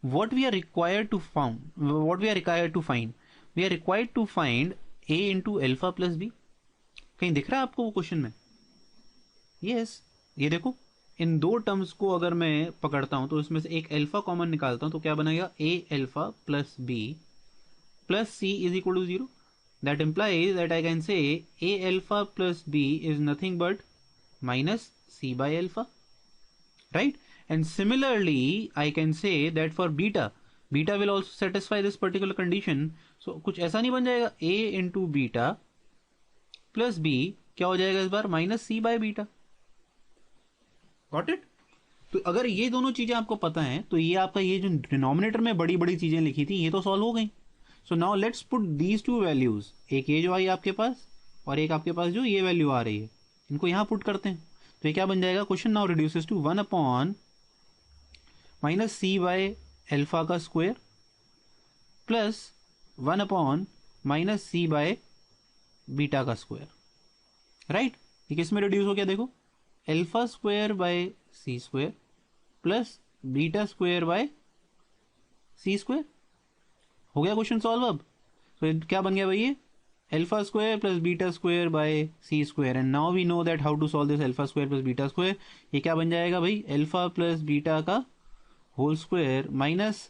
what we are required to find. What we are required to find? We are required to find a into alpha plus b. कहीं दिख रहा है आपको वो question में? Yes, ये देखो, इन दो टर्म्स को अगर मैं पकड़ता हूं तो इसमें से एक अल्फा कॉमन निकालता हूं तो क्या बनेगा? a alpha plus b plus c is equal to 0. That implies that I can say a alpha plus b is nothing but minus c by alpha, right? And similarly, I can say that for beta will also satisfy this particular condition. So कुछ ऐसा नहीं बन जाएगा a into beta plus b क्या हो जाएगा इस बार? Minus c by beta. Got it? तो अगर ये दोनों चीजें आपको पता हैं तो ये आपका ये जो डिनोमिनेटर में बड़ी बड़ी चीजें लिखी थी ये तो सॉल्व हो गई. So now let's put these two values, एक ये जो आई आपके पास और एक आपके पास जो ये वैल्यू आ रही है, इनको यहाँ पुट करते हैं तो ये क्या बन जाएगा? Question now reduces to 1 upon minus c by alpha का square plus 1 upon minus c by beta का स्क्वायर, राइट? ये किस में रिड्यूस हो गया? देखो, alpha square by c square plus beta square by c square. हो गया क्वेश्चन सॉल्व. अब तो क्या बन गया भाई? ये alpha square plus beta square by c square. And now we know that how to solve this alpha square plus beta square. ये क्या बन जाएगा भाई? अल्फा प्लस बीटा का whole square minus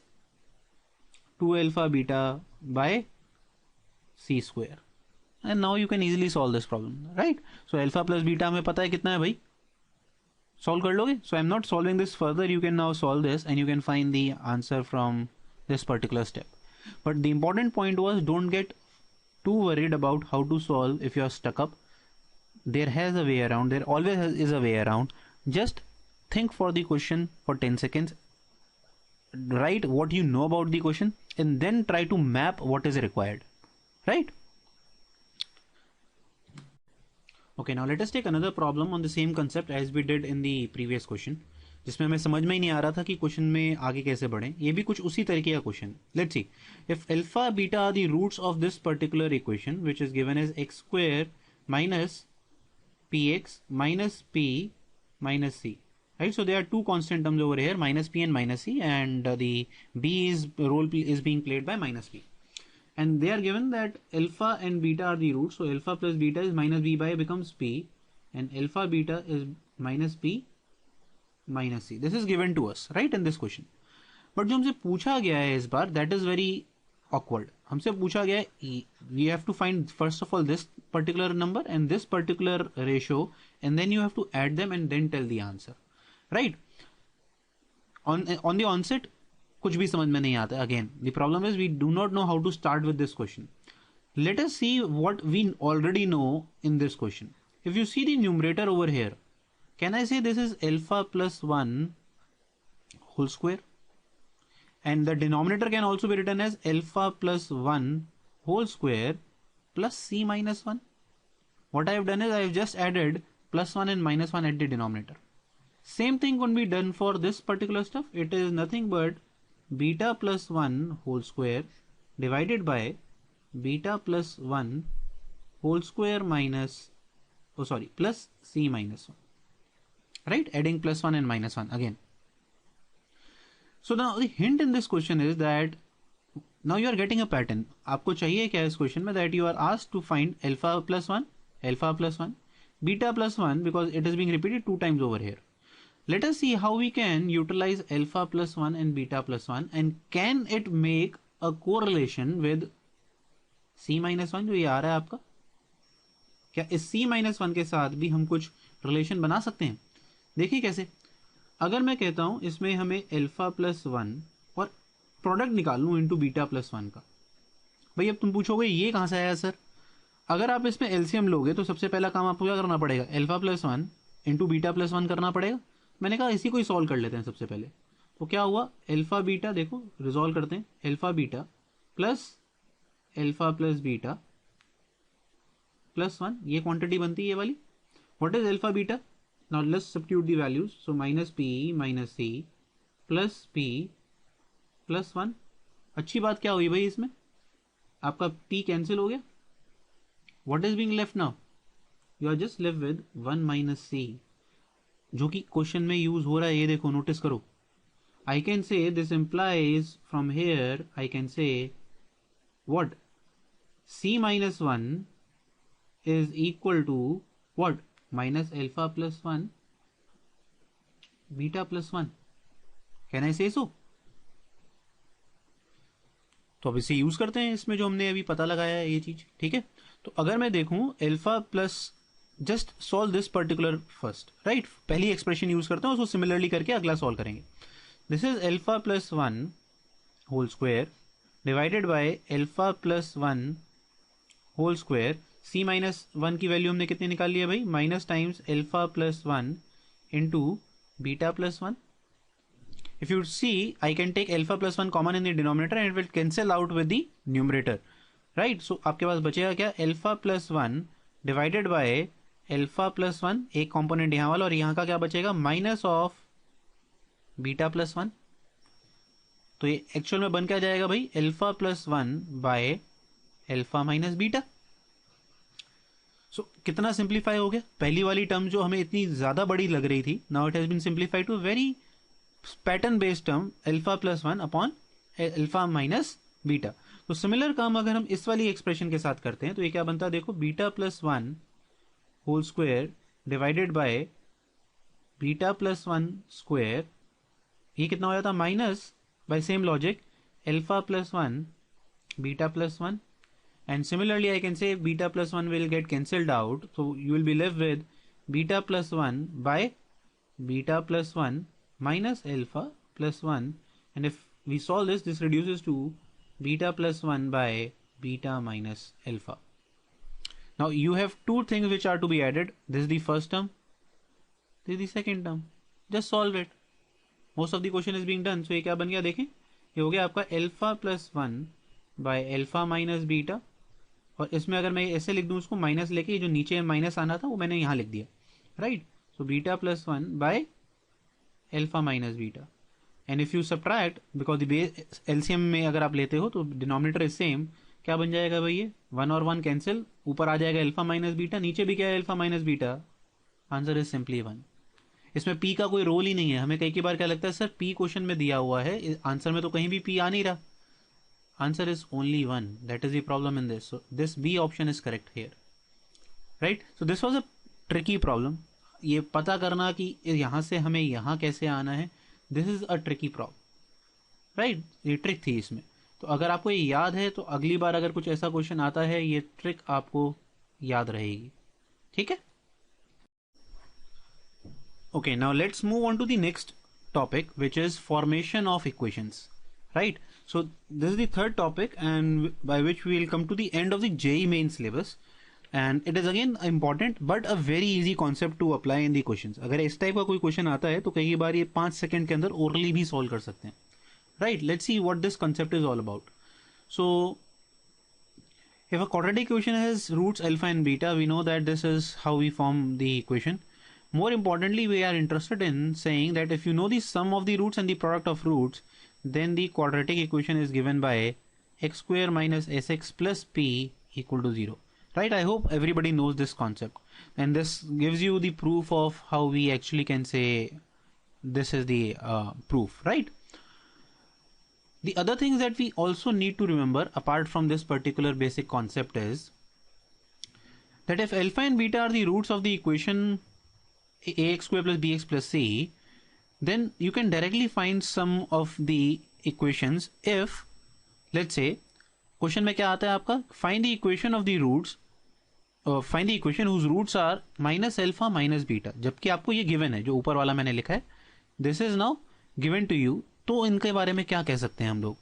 2 alpha beta by c square. And now you can easily solve this problem, right? So alpha plus beta हमें पता है कितना है भाई, सॉल्व कर लोगे. So I am not solving this further, you can now solve this and you can find the answer from this particular step. But the important point was, don't get too worried about how to solve if you are stuck up. There has a way around. There always is a way around. Just think for the question for 10 seconds. Write what you know about the question and then try to map what is required. Right? Okay, now let us take another problem on the same concept as we did in the previous question, जिसमें हमें समझ में ही नहीं आ रहा था कि question में आगे कैसे बढ़ें. ये भी कुछ उसी तरीके का question. Let's see, if alpha beta are the roots of this particular equation which is given as x square minus p x minus p minus c, right? So there are two constant terms over here, minus p and minus c, and the b is being played by minus p, and they are given that alpha and beta are the roots. So alpha plus beta is minus b by becomes p, and alpha beta is minus p minus c, this is given to us right in this question. But जो हमसे पूछा गया है इस बार that is very awkward. हमसे पूछा गया है we have to find first of all this particular number and this particular ratio and then you have to add them and then tell the answer, right? On the onset कुछ भी समझ में नहीं आता. Again the problem is we do not know how to start with this question. Let us see what we already know in this question. If you see the numerator over here, can I say this is alpha plus 1 whole square? And the denominator can also be written as alpha plus 1 whole square plus c minus 1. What I have done is I have just added plus 1 and minus 1 at the denominator. Same thing can be done for this particular stuff. It is nothing but beta plus 1 whole square divided by beta plus 1 whole square minus, plus c minus 1. Right? Adding plus 1 and minus 1 again. So now the hint in this question is that now you are getting a pattern. आपको चाहिए क्या इस question में, that you are asked to find alpha plus 1, beta plus 1 because it is being repeated 2 times over here. Let us see how we can utilize alpha plus 1 and beta plus 1 and can it make a correlation with c minus 1 जो ये आ रहा है आपका. क्या इस c minus 1 के साथ भी हम कुछ रिलेशन बना सकते हैं? देखिए कैसे. अगर मैं कहता हूं इसमें हमें अल्फा प्लस 1 और प्रोडक्ट निकाल लूं इनटू बीटा प्लस 1 का. भाई अब तुम पूछोगे ये कहां से आया सर. अगर आप इसमें एलसीएम लोगे तो सबसे पहला काम आपको क्या करना पड़ेगा, alpha plus 1 into beta plus 1 करना पड़ेगा. मैंने कहा इसी को ही सॉल्व कर लेते हैं सबसे पहले. तो क्या हुआ, अल्फा बीटा, देखो रिजॉल्व करते हैं, alpha beta plus beta plus 1, ये क्वांटिटी बनती है ये वाली. What is alpha beta? Now let's substitute the values. So minus p minus c plus p plus 1. अच्छी बात क्या हुई भाई, इसमें आपका p कैंसिल हो गया. What is being left now? You are just left with 1 minus c, जो कि क्वेश्चन में यूज हो रहा है. ये देखो, नोटिस करो. I can say this implies from here I can say what, c minus 1 is equal to what, minus alpha plus 1 beta plus 1. Can I say so? तो अब इसे यूज करते हैं इसमें जो हमने अभी पता लगाया है ये चीज. ठीक है, तो अगर मैं देखूं alpha plus, just solve this particular first, right. पहली एक्सप्रेशन यूज करते हैं, उसको सिमिलरली करके अगला सॉल्व करेंगे. This is alpha plus 1 whole square divided by alpha plus 1 whole square. c minus 1 की वैल्यू हमने कितनी निकाल ली है भाई, minus times alpha plus 1 into beta plus 1. If you see I can take alpha plus 1 common in the denominator and it will cancel out with the numerator, right. So आपके पास बचेगा क्या, alpha plus 1 divided by alpha plus 1, एक component यहाँ वाला, और यहाँ का क्या बचेगा, माइनस ऑफ बीटा प्लस 1. तो ये एक्चुअल में बन क्या जाएगा भाई, alpha plus 1 by alpha minus beta. So कितना सिंप्लीफाई हो गया. पहली वाली टर्म जो हमें इतनी ज्यादा बड़ी लग रही थी, now it has been simplified to very pattern based term alpha plus 1 upon alpha minus beta. तो सिमिलर काम अगर हम इस वाली एक्सप्रेशन के साथ करते हैं तो ये क्या बनता है, देखो, beta plus 1 whole square divided by beta plus 1 square. ये कितना हो जाता, minus by same logic alpha plus 1 beta plus 1. And similarly I can say beta plus 1 will get cancelled out, so you will be left with beta plus 1 by beta plus 1 minus alpha plus 1, and if we solve this, this reduces to beta plus 1 by beta minus alpha. Now you have two things which are to be added. This is the first term, this is the second term. Just solve it. Most of the question is being done. So ये क्या बन गया, देखें, ये हो गया आपका alpha plus 1 by alpha minus beta. और इसमें अगर मैं ऐसे लिख दूं उसको, माइनस लेके जो नीचे माइनस आना था वो मैंने यहाँ लिख दिया, right. So beta plus 1 by alpha minus beta. And if you subtract, because LCM में अगर आप लेते हो तो डिनोमिनेटर इज सेम, क्या बन जाएगा भाई, ये 1 और 1 कैंसिल, ऊपर आ जाएगा अल्फा माइनस बीटा, नीचे भी क्या है, alpha minus beta. Answer is simply 1. इसमें पी का कोई रोल ही नहीं है. हमें कई बार क्या लगता है, सर पी क्वेश्चन में दिया हुआ है, आंसर में तो कहीं भी पी आ नहीं रहा. Answer is only 1. That is the problem in this. So this B option is correct here, right? So this was a tricky problem. ये पता करना कि यहाँ से हमें यहाँ कैसे आना है, this is a tricky problem, right. ये ट्रिक थी इसमें। तो अगर आपको ये याद है तो अगली बार अगर कुछ ऐसा क्वेश्चन आता है ये ट्रिक आपको याद रहेगी, ठीक है। Okay, now let's move on to the next topic, which is formation of equations, right? So this is the third topic, and by which we will come to the end of the JEE main syllabus, and it is again important but a very easy concept to apply in the questions. अगर इस type का कोई question आता है तो कई बार ये 5 second के अंदर ओरली भी सॉल्व कर सकते हैं, right? Let's see what this concept is all about. So if a quadratic equation has roots alpha and beta, we know that this is how we form the equation. More importantly, we are interested in saying that if you know the sum of the roots and the product of roots, then the quadratic equation is given by x square minus sx plus p equal to 0. Right? I hope everybody knows this concept. And this gives you the proof of how we actually can say this is the proof, right? The other things that we also need to remember apart from this particular basic concept is that if alpha and beta are the roots of the equation ax square plus bx plus c, then you can directly find sum of the equations if, let's say, question में क्या आता है आपका, find the equation of the roots, find the equation whose roots are minus alpha minus beta, जबकि आपको ये given है जो ऊपर वाला मैंने लिखा है, this is now given to you. तो इनके बारे में क्या कह सकते हैं हम लोग,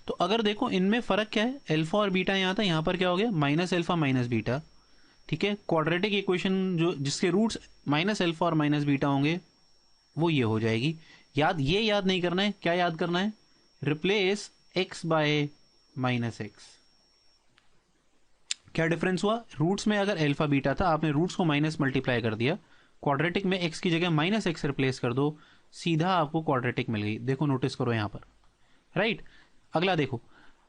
तो अगर देखो इनमें फर्क क्या है, अल्फा और बीटा यहाँ था, यहाँ पर क्या हो गया माइनस अल्फा माइनस बीटा, ठीक है। क्वाड्रेटिक इक्वेशन जो जिसके रूट्स माइनस अल्फा और माइनस बीटा होंगे वो ये हो जाएगी। ये याद नहीं करना है, क्या याद करना है, replace x bye minus x. क्या डिफरेंस हुआ, रूट्स में अगर अल्फा बीटा था आपने रूट्स को माइनस मल्टीप्लाई कर दिया, क्वाड्रेटिक में x की जगह माइनस एक्स रिप्लेस कर दो, सीधा आपको क्वाड्रेटिक मिल गई। देखो नोटिस करो यहाँ पर, राइट। अगला देखो,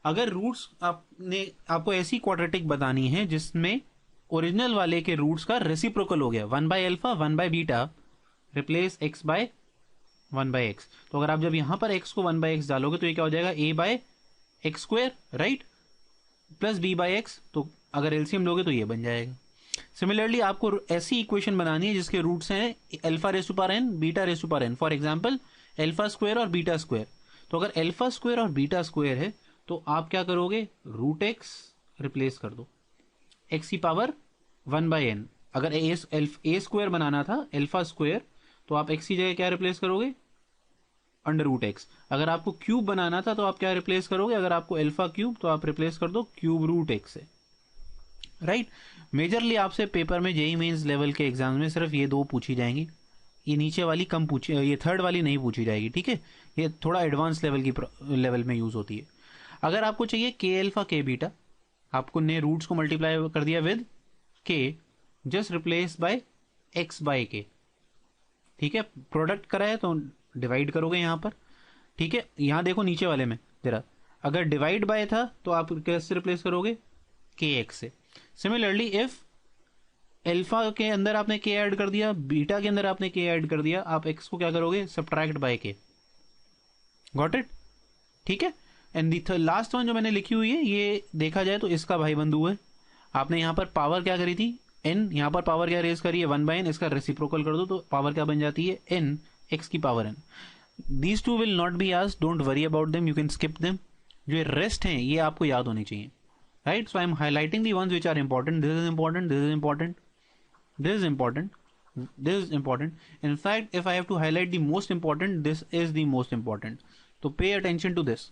अगर रूट्स आपको ऐसी क्वाड्रेटिक बतानी है जिसमें ओरिजिनल वाले के रूट्स का रेसिप्रोकल हो गया, 1 by alpha 1 by beta, replace x by 1 by x. तो अगर आप जब यहां पर x को 1 बाय एक्स डालोगे तो ये क्या हो जाएगा, a by x square, right, plus b by x. तो अगर एलसीएम लोगे तो ये बन जाएगा। सिमिलरली आपको ऐसी इक्वेशन बनानी है जिसके रूट्स हैं alpha raise to power n, beta raise to power n, for example alpha square और बीटा स्क्वायर। तो अगर अल्फा स्क्वायर और बीटा स्क्वायर है तो आप क्या करोगे, रूट x रिप्लेस कर दो, x की पावर 1 बाय एन। अगर ए स्क्वायर बनाना था अल्फा स्क्वायर तो आप x की जगह क्या रिप्लेस करोगे, अंडर रूट एक्स। अगर आपको क्यूब बनाना था तो आप क्या रिप्लेस करोगे, अगर आपको अल्फा क्यूब तो आप रिप्लेस कर दो क्यूब रूट एक्स से, राइट। मेजरली आपसे पेपर में जेईई मेंस लेवल के एग्जाम में सिर्फ ये दो पूछी जाएंगी, ये नीचे वाली कम पूछी, ये थर्ड वाली नहीं पूछी जाएगी, ठीक है। ये थोड़ा एडवांस लेवल में यूज होती है। अगर आपको चाहिए के अल्फा के बीटा, आपको ने रूट्स को मल्टीप्लाई कर दिया with k, just replace by x by k, ठीक है। प्रोडक्ट कराए तो डिवाइड करोगे यहाँ पर, ठीक है। यहाँ देखो नीचे वाले में जरा, अगर डिवाइड बाय था तो आप कैसे रिप्लेस करोगे, के एक्स से। सिमिलरली इफ अल्फा के अंदर आपने के ऐड कर दिया, बीटा के अंदर आपने के ऐड कर दिया, आप एक्स को क्या करोगे, सब्ट्रैक्ट बाय के। गॉट इट, ठीक है। एंड दी लास्ट वन जो मैंने लिखी हुई है ये देखा जाए तो इसका भाई बंधु है। आपने यहाँ पर पावर क्या करी थी, एन, यहाँ पर पावर क्या रेज करी है 1 बाय एन, इसका रेसिप्रोकल कर दो तो पावर क्या बन जाती है, एन एक्स की power n. These two will not be asked, don't worry about them, you can skip them. जो रेस्ट हैं ये आपको याद होनी चाहिए, right. So I am highlighting the ones which are important, this is important, this is important, this is important, this is important. In fact, if I have to highlight the most important, this is the most important. So pay attention to this.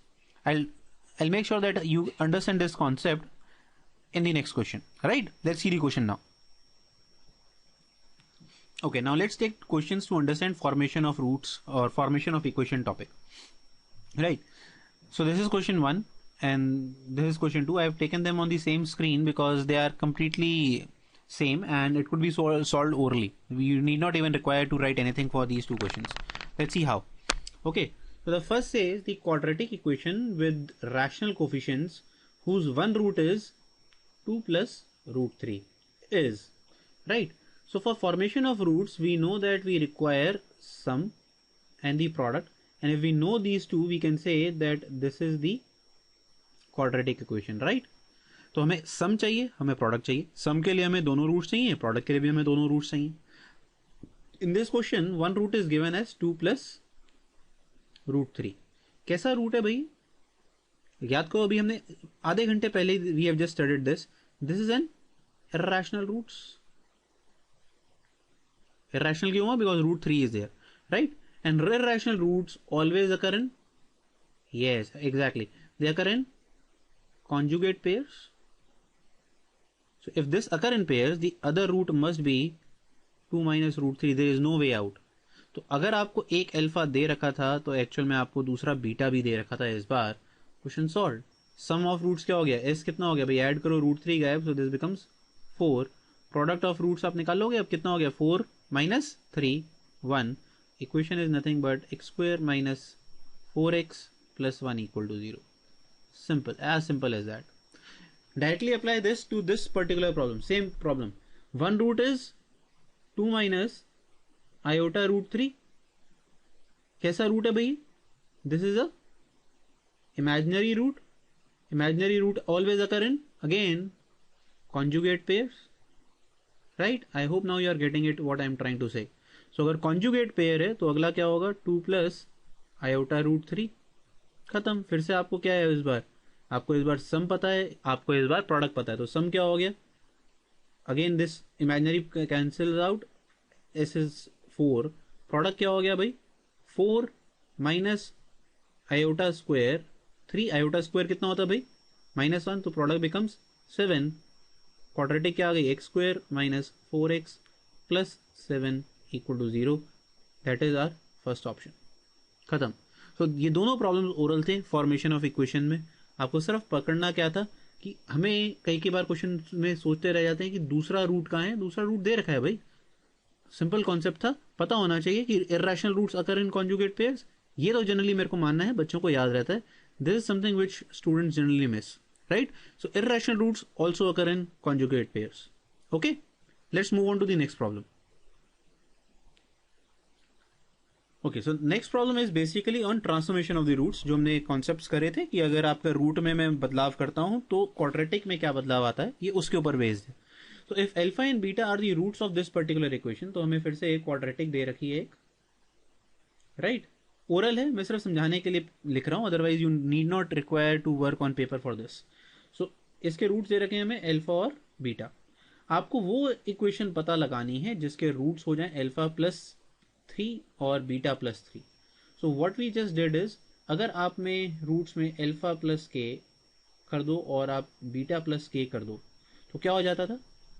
I'll make sure that you understand this concept in the next question, right? Let's see the question now. Okay, now let's take questions to understand formation of roots or formation of equation topic, right? So this is question 1 and this is question 2. I have taken them on the same screen because they are completely same and it could be solved orally. You need not even require to write anything for these two questions. Let's see how. Okay, so the first says the quadratic equation with rational coefficients whose one root is 2 plus root 3 is, right. So for formation of roots we know that we require sum and the product, and if we know these two we can say that this is the quadratic equation, right. तो हमें सम चाहिए, हमें product चाहिए। सम के लिए हमें दोनों roots चाहिए, प्रोडक्ट के लिए भी हमें दोनों रूट्स चाहिए। in this question one root is given as 2 plus root 3. कैसा रूट है भाई, याद करो अभी हमने आधे घंटे पहले we have just studied this. This is an irrational roots. Irrational क्यों हुआ? Because root 3 is there, right? And irrational roots always occur in, yes, exactly, they occur in conjugate pairs. So if this occur in pairs, the other root must be 2 minus root 3. There is no way out. तो अगर आपको एक alpha दे रखा था तो actual में आपको दूसरा बीटा भी दे रखा था इस बार. Question solve. Sum of roots क्या हो गया? एस कितना हो गया भाई? ऐड करो, रूट 3 गायब, so this becomes 4. Product of roots आप निकाल लोगे. अब कितना हो गया? 4 minus 3 1. Equation is nothing but x square minus 4x plus 1 equal to 0. Simple as that. Directly apply this to this particular problem. Same problem. One root is 2 minus iota root 3. कैसा root है भाई? This is a imaginary root. Imaginary root always occur in, again, conjugate pairs. Right? I hope now you are getting it what I am trying to say. So अगर conjugate pair है तो अगला क्या होगा? 2 plus iota root 3. खत्म. फिर से आपको क्या है इस बार? आपको इस बार सम पता है, आपको इस बार प्रोडक्ट पता है. तो सम क्या हो गया? Again this imaginary cancel out, S is 4. Product क्या हो गया भाई? 4 minus iota square 3. Iota square कितना होता है भाई? -1. तो प्रोडक्ट बिकम्स 7. क्वाड्रेटिक क्या आ गई? x square minus 4x plus 7 equal to 0. That is our first option. खत्म. तो ये दोनों प्रॉब्लम्स ओरल थे फॉर्मेशन ऑफ इक्वेशन में. आपको सिर्फ पकड़ना क्या था कि हमें कई बार क्वेश्चन में सोचते रह जाते हैं कि दूसरा रूट कहाँ है. दूसरा रूट दे रखा है भाई. सिंपल कॉन्सेप्ट था, पता होना चाहिए कि irrational roots occur in conjugate pairs. ये तो जनरली मेरे को मानना है, बच्चों को याद रहता है. This is something which students generally miss, right? So irrational roots also occur in conjugate pairs. Okay, let's move on to the next problem. Okay, so next problem is basically on transformation of the roots. जो हमने concepts करे थे कि अगर आपका root में मैं बदलाव करता हूं तो क्वाड्रेटिक में क्या बदलाव आता है, ये उसके ऊपर बेस्ड है. तो if alpha and beta are the roots of this particular equation, तो हमें फिर से एक क्वाड्रेटिक दे रखी है एक, राइट? ओरल है, मैं सिर्फ समझाने के लिए लिख रहा हूं, otherwise you need not require to work on paper for this. So इसके रूट्स दे रखे हैं हमें अल्फा और बीटा. आपको वो इक्वेशन पता लगानी है जिसके रूट्स हो जाए अल्फा प्लस 3 और beta plus 3. So what we just did is, अगर आप में रूट्स में अल्फा प्लस के कर दो और आप बीटा प्लस के कर दो तो क्या हो जाता था?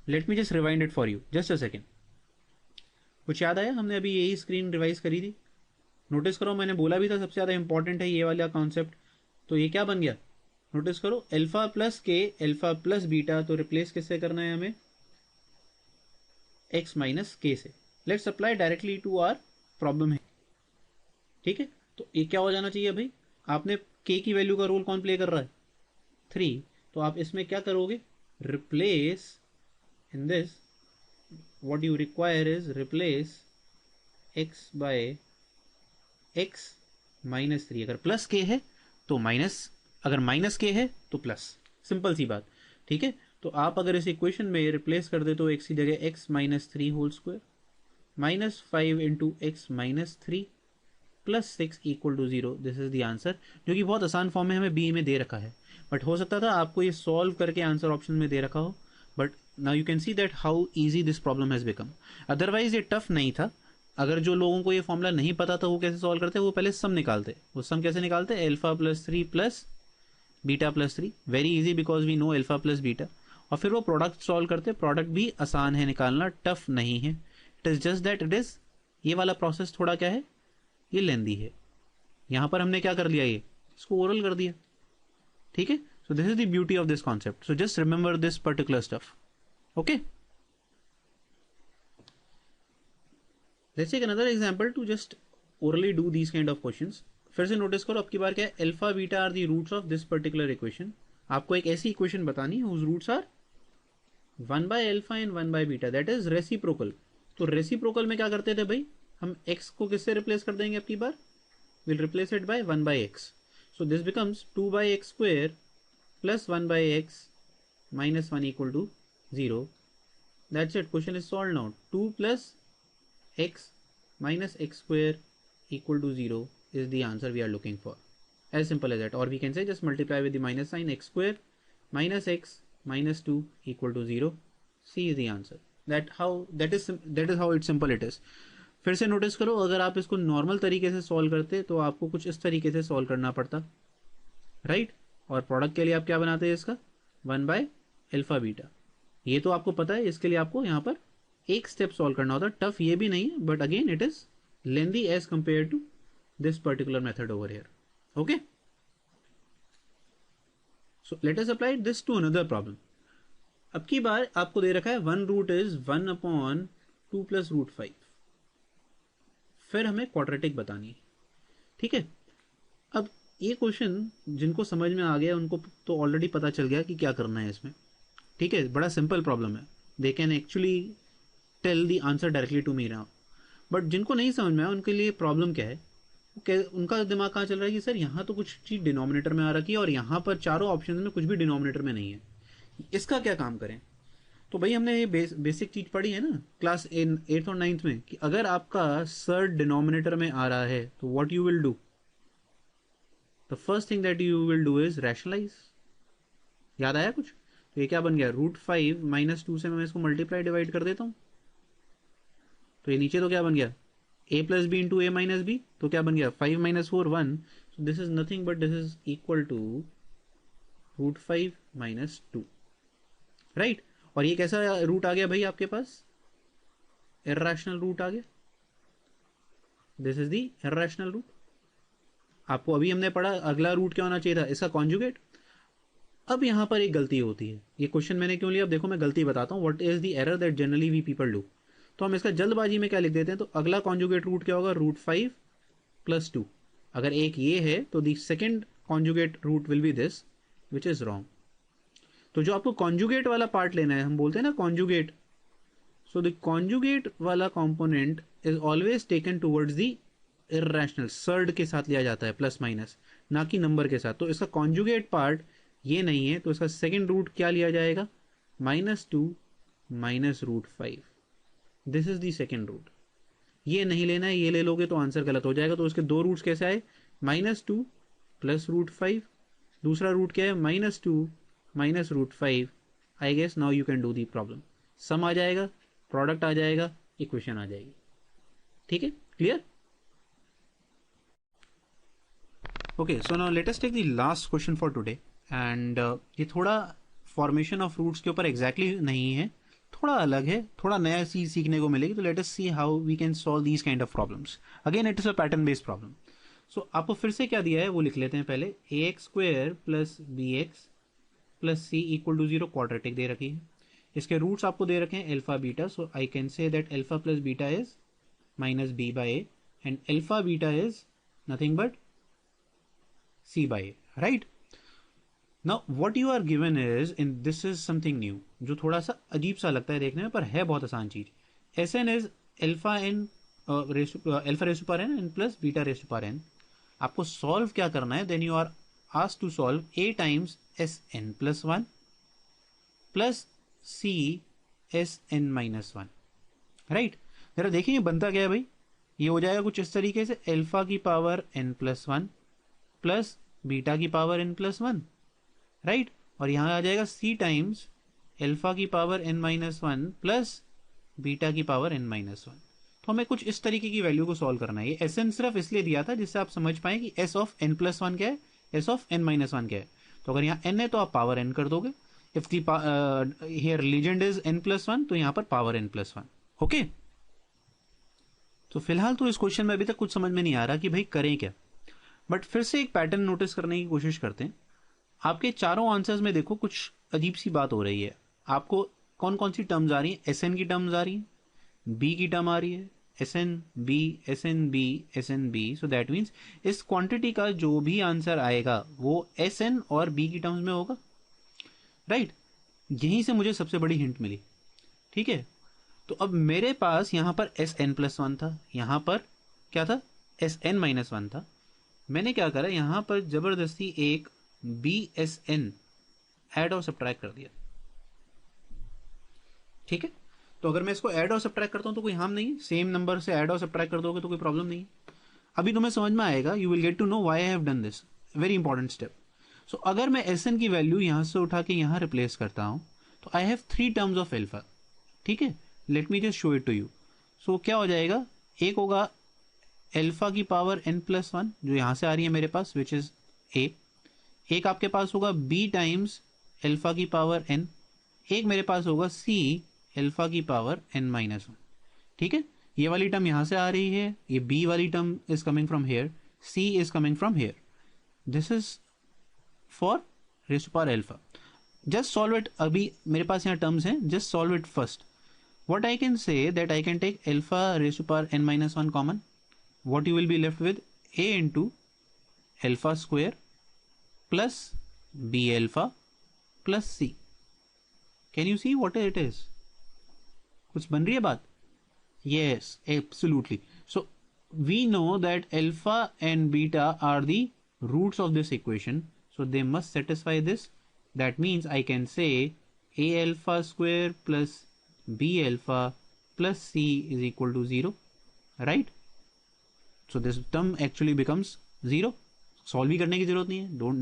Late me just rewind it for you, just a second. कुछ याद आया? हमने अभी यही स्क्रीन रिवाइज करी थी. नोटिस करो, मैंने बोला भी था सबसे ज़्यादा इंपॉर्टेंट है ये वाला कॉन्सेप्ट. तो ये क्या बन गया? नोटिस करो, alpha plus k, alpha plus beta, तो रिप्लेस किससे करना है हमें? एक्स माइनस के से. Let's apply directly to our problem है. ठीक है, तो ये क्या हो जाना चाहिए भाई? आपने के की वैल्यू का रोल कौन प्ले कर रहा है? 3. तो आप इसमें क्या करोगे? Replace in this, what you require is replace x by x minus 3. अगर प्लस के है तो माइनस, अगर माइनस के है तो प्लस. सिंपल सी बात. ठीक है, तो आप अगर इस इक्वेशन में रिप्लेस कर दे तो x की जगह x minus 3 whole square minus 5 into x minus 3 plus 6 equal to 0. This is the answer, जो कि बहुत आसान फॉर्म में हमें बी में दे रखा है. बट हो सकता था आपको ये सॉल्व करके आंसर ऑप्शन में दे रखा हो. But now you can see that how easy this problem has become. Otherwise ये टफ नहीं था. अगर जो लोगों को ये फॉर्मूला नहीं पता था वो कैसे सॉल्व करते, वो पहले सम निकालते. वो सम कैसे निकालते? Alpha plus 3 plus beta plus 3. Very easy because we know alpha plus beta. और फिर वो प्रोडक्ट सॉल्व करते. प्रोडक्ट भी आसान है निकालना, टफ नहीं है. It is just that it is, ये वाला प्रोसेस थोड़ा क्या है, ये लेंदी है. यहां पर हमने क्या कर लिया, ये इसको ओरल कर दिया. ठीक है, so this is the beauty of this concept. So just remember this particular stuff. Okay, let's take another example to just orally do these kind of questions. फिर से नोटिस करो, अब की बार क्या है? Alpha beta are the roots of this particular equation. आपको एक ऐसी इक्वेशन बतानी है whose roots are 1 by alpha and 1 by beta, that is reciprocal. तो रेसिप्रोकल में क्या करते थे भाई? हम x को किससे रिप्लेस कर देंगे? अब की बार will replace it by 1 by x. So this becomes 2 by x square plus 1 by x minus 1 equal to 0. That's it, question is solve now. 2 प्लस x minus x square equal to 0 is the answer we are looking for. As simple as that. Or we can say just multiply with the minus sign, x square minus x minus 2 equal to 0. C is the answer. That is how it's simple it is. फिर से notice करो, अगर आप इसको normal तरीके से solve करते तो आपको कुछ इस तरीके से सॉल्व करना पड़ता, राइट? और प्रोडक्ट के लिए आप क्या बनाते हैं इसका 1 बाय अल्फा बीटा. ये तो आपको पता है, इसके लिए आपको यहाँ पर एक स्टेप सॉल्व करना होता है. टफ ये भी नहीं है, but again it is lengthy as compared to this particular method over here. Okay, so let us apply this to another problem. अब की बार आपको दे रखा है 1 रूट इज 1/2 प्लस रूट 5. फिर हमें क्वाड्रेटिक बतानी है, ठीक है? अब ये क्वेश्चन जिनको समझ में आ गया उनको तो ऑलरेडी पता चल गया कि क्या करना है इसमें, ठीक है? बड़ा सिंपल प्रॉब्लम है. They can actually tell the answer directly to me now. But जिनको नहीं समझ में आया उनके लिए प्रॉब्लम क्या है, उनका दिमाग कहाँ चल रहा है कि सर यहाँ तो कुछ चीज़ डिनोमिनेटर में आ रखी है और यहाँ पर चारों ऑप्शन में कुछ भी डिनोमिनेटर में नहीं है, इसका क्या काम करें? तो भाई हमने ये बेसिक चीज पढ़ी है ना क्लास 8th और 9th में कि अगर आपका सर्ड डिनोमिनेटर में आ रहा है तो what you will do, the first thing that you will do is rationalise. याद आया कुछ? तो ये क्या बन गया, रूट 5 माइनस 2 से मैं इसको मल्टीप्लाई डिवाइड कर देता हूं, तो ये नीचे तो क्या बन गया a plus b into a minus b. तो क्या बन गया 5 minus 4 1. So this is nothing but this is equal to root 5 minus 2, right? और ये कैसा रूट आ गया भाई आपके पास, इर्रेशनल रूट आ गया. This is the irrational root. आपको अभी हमने पढ़ा अगला रूट क्या होना चाहिए था, इसका कॉन्जुगेट. अब यहां पर एक गलती होती है. ये क्वेश्चन मैंने क्यों लिया, अब देखो मैं गलती बताता हूं. What is the error that generally we people do. तो हम इसका जल्दबाजी में क्या लिख देते हैं, तो अगला कॉन्जुगेट रूट क्या होगा, रूट 5 प्लस 2. अगर एक ये है तो the second conjugate root will be this, which is wrong. तो जो आपको कॉन्जुगेट वाला पार्ट लेना है, हम बोलते हैं ना कॉन्जुगेट, सो द कॉन्जुगेट वाला component is always taken towards the irrational. Surd के साथ लिया जाता है, प्लस माइनस, ना कि नंबर के साथ. तो इसका कॉन्जुगेट पार्ट ये नहीं है, तो इसका सेकेंड रूट क्या लिया जाएगा, -2 minus root 5. This is the second root. ये नहीं लेना है, ये ले लोगे तो आंसर गलत हो जाएगा. तो इसके दो रूट्स कैसे आए, -2 प्लस रूट 5. दूसरा रूट क्या है, -2 minus root 5. I guess now you can do the problem. Sum आ जाएगा, प्रोडक्ट आ जाएगा, इक्वेशन आ जाएगी. ठीक है, clear? Okay, so now let us take the last question for today. And ये थोड़ा फॉर्मेशन ऑफ रूट्स के ऊपर एग्जैक्टली नहीं है, थोड़ा अलग है, थोड़ा नया चीज सीखने को मिलेगी. तो let us see how we can solve these kind of problems. Again it is a pattern based problem. So आपको फिर से क्या दिया है वो लिख लेते हैं पहले. ax² plus bx plus c equal to 0 quadratic दे रखी है. इसके रूट्स आपको दे रखे हैं alpha beta. So I can say that alpha plus beta is minus b by a and alpha beta is nothing but c by a, right? Now what you are given is, in this is something new, जो थोड़ा सा अजीब सा लगता है देखने में, पर है बहुत आसान चीज. S n is alpha n alpha raise पर n and plus beta raise पर एन. आपको सॉल्व क्या करना है, then you are asked to solve a times Sn plus 1 plus C Sn minus 1, right? जरा देखिए ये बनता क्या है भाई. ये हो जाएगा कुछ इस तरीके से, अल्फा की power n plus 1 plus beta की पावर n प्लस 1, राइट? और यहाँ आ जाएगा C टाइम्स अल्फा की power n minus 1 plus beta की पावर n माइनस 1. तो हमें कुछ इस तरीके की वैल्यू को सॉल्व करना है. ये Sn सिर्फ इसलिए दिया था जिससे आप समझ पाए कि S ऑफ n प्लस 1 क्या है, S ऑफ n माइनस 1 क्या है. तो अगर यहाँ n है तो आप पावर n कर दोगे. If the here legend is n plus 1 तो यहाँ पर पावर n प्लस 1. ओके, तो फिलहाल तो इस क्वेश्चन में अभी तक कुछ समझ में नहीं आ रहा कि भाई करें क्या. बट फिर से एक पैटर्न नोटिस करने की कोशिश करते हैं. आपके चारों आंसर्स में देखो कुछ अजीब सी बात हो रही है. आपको कौन कौन सी टर्म्स आ रही है, Sn की टर्म्स आ रही है, b की टर्म आ रही है, SnB SnB SnB. So that means इस क्वांटिटी का जो भी आंसर आएगा वो Sn और B की टर्म्स में होगा, राइट? यहीं से मुझे सबसे बड़ी हिंट मिली. ठीक है, तो अब मेरे पास यहां पर Sn प्लस 1 था, यहां पर क्या था, Sn माइनस 1 था. मैंने क्या करा, यहां पर जबरदस्ती एक BSn ऐड और सब्ट्रैक्ट कर दिया. ठीक है, तो अगर मैं इसको ऐड और सब्ट्रैक्ट करता हूँ तो कोई हार्म नहीं है, सेम नंबर से ऐड और सब्ट्रैक्ट कर दोगे तो कोई प्रॉब्लम नहीं है। अभी तुम्हें समझ में आएगा, you will get to know why I have done this, very important step. So अगर मैं एस एन की वैल्यू यहाँ से उठा के यहाँ रिप्लेस करता हूँ तो I have 3 terms of alpha, ठीक है। Let me just show it to you. So क्या हो जाएगा, एक होगा एल्फा की पावर n+1 जो यहाँ से आ रही है मेरे पास, विच इज ए। एक आपके पास होगा b टाइम्स एल्फा की पावर n, एक मेरे पास होगा c एल्फा की पावर n-1, ठीक है। ये वाली टर्म यहाँ से आ रही है, ये b वाली term is coming from here, c is coming from here, this is for raise to power alpha. Just solve it, अभी मेरे पास यहाँ टर्म्स हैं, just solve it first. What I can say that I can take alpha raised to power n-1 common. What you will be left with, a into alpha square plus b alpha plus c. Can you see what it is? कुछ बन रही है बात? Yes, absolutely. So we know that alpha and beta are the roots of this equation. So they must satisfy this. That means I can say a alpha square plus b alpha plus c is equal to 0, right? So this term actually becomes 0. Solve भी करने की जरूरत नहीं है, don't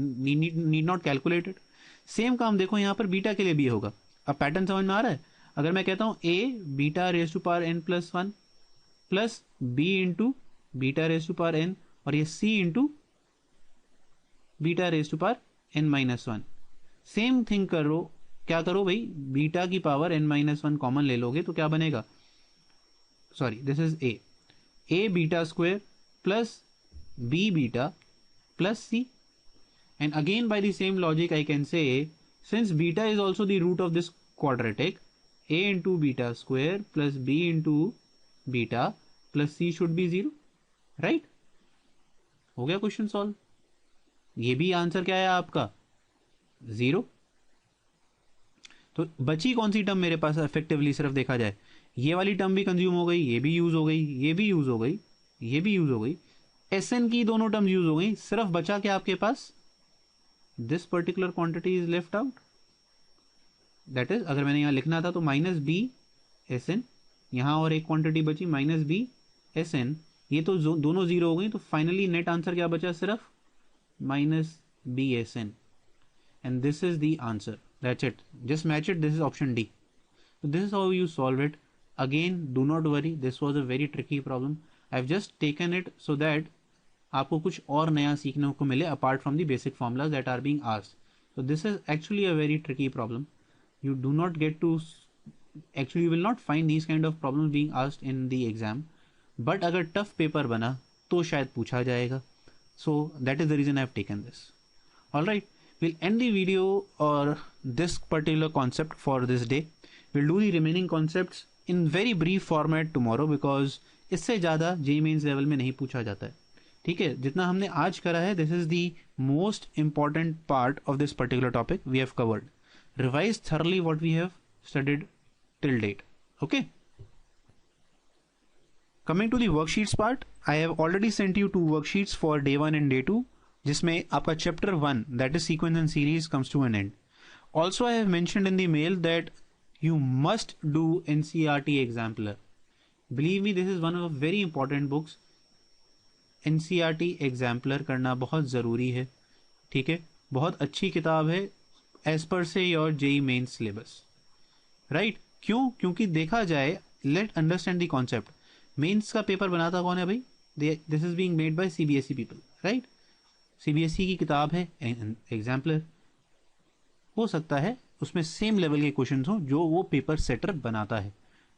need not calculate it. Same काम देखो यहाँ पर बीटा के लिए भी होगा। अब पैटर्न समझ में आ रहा है? अगर मैं कहता हूँ a beta raise to power n+1 plus b into beta raise to power n और ये c into beta raise to power n-1, same thing करो। क्या करो भाई, बीटा की पावर n-1 कॉमन ले लोगे तो क्या बनेगा, sorry this is a beta square plus b beta plus c, and again by the same logic I can say since beta is also the root of this quadratic, a into beta square plus b into beta plus c should be 0, right? हो गया question solve. ये भी answer क्या है आपका, 0। तो बची कौन सी टर्म मेरे पास इफेक्टिवली, सिर्फ देखा जाए ये वाली टर्म भी कंज्यूम हो गई, ये भी यूज हो गई, ये भी यूज हो गई, ये भी यूज हो गई, एस एन की दोनों टर्म यूज हो गई, सिर्फ बचा क्या आपके पास, this particular quantity is left out. That is, अगर मैंने यहां लिखना था तो माइनस बी एस एन, यहां और एक क्वांटिटी बची माइनस बी एस एन, ये तो दोनों 0 हो गई, तो फाइनली नेट आंसर क्या बचा, सिर्फ minus b s n, and this is the answer. That's it. Just match it. This is option D. So this is how you solve it. Again, do not worry. This was a very tricky problem. I've just taken it so that आपको कुछ और नया सीखने को मिले apart from the basic formulas that are being asked. So this is actually a very tricky problem. You do not get to, actually you will not find these kind of problems being asked in the exam. But अगर tough paper बना तो शायद पूछा जाएगा. So that is the reason I've taken this. All right. We'll end the video or this particular concept for this day. We'll do the remaining concepts in very brief format tomorrow because इससे ज़्यादा JEE Mains level में नहीं पूछा जाता है, ठीक है। जितना हमने आज करा है, this is the most important part of this particular topic we have covered. Revise thoroughly what we have studied till date. Okay. Coming to the worksheets part, I have already sent you 2 worksheets for day 1 and day 2. जिसमें आपका chapter 1 that is sequence and series comes to an end. Also I have mentioned in the mail that you must do NCERT exemplar. Believe me, this is one of very important books. NCERT exemplar करना बहुत ज़रूरी है, ठीक है। बहुत अच्छी किताब है as per se your JEE mains syllabus, right? क्यों? क्योंकि देखा जाए, let understand the concept. Mains का पेपर बनाता कौन है भाई? This is being made by CBSE people, right? CBSE की किताब है एग्जाम्पलर, हो सकता है उसमें सेम लेवल के क्वेश्चन हो जो वो पेपर सेटर बनाता है,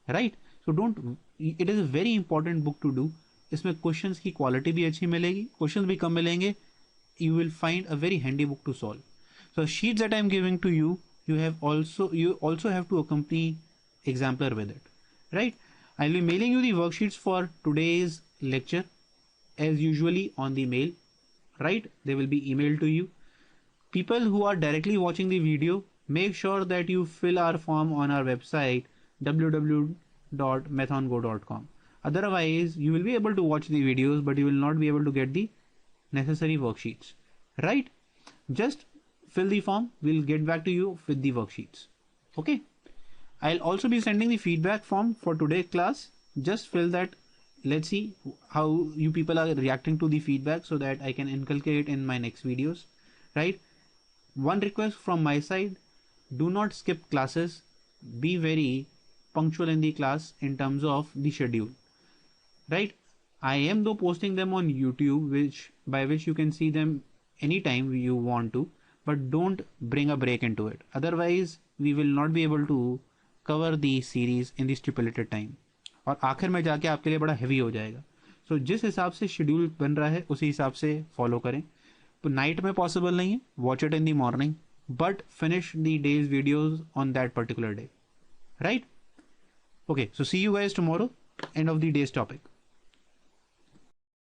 right? So don't, it is a very important book to do. इसमें क्वेश्चंस की क्वालिटी भी अच्छी मिलेगी, क्वेश्चंस भी कम मिलेंगे, you will find a very handy book to solve. So sheets that I am giving to you, you also have to accompany exemplar with it, right? I'll be mailing you the worksheets for today's lecture as usually on the mail, right? They will be emailed to you. People who are directly watching the video, make sure that you fill our form on our website www.mathongo.com. Otherwise, you will be able to watch the videos, but you will not be able to get the necessary worksheets, right? Just fill the form. We'll get back to you with the worksheets. Okay. I'll also be sending the feedback form for today's class. Just fill that. Let's see how you people are reacting to the feedback so that I can inculcate in my next videos, right? One request from my side, do not skip classes. Be very punctual in the class in terms of the schedule, right? I am though posting them on YouTube, which you can see them anytime you want to, but don't bring a break into it. Otherwise, we will not be able to cover the series in the stipulated time. और आखिर में जाके आपके लिए बड़ा heavy हो जाएगा. So जिस हिसाब से शेड्यूल बन रहा है उसी हिसाब से फॉलो करें. तो नाइट में पॉसिबल नहीं है, watch it in the morning, but finish the days videos on that particular day, right? Okay, so see you guys tomorrow. End of the day's topic.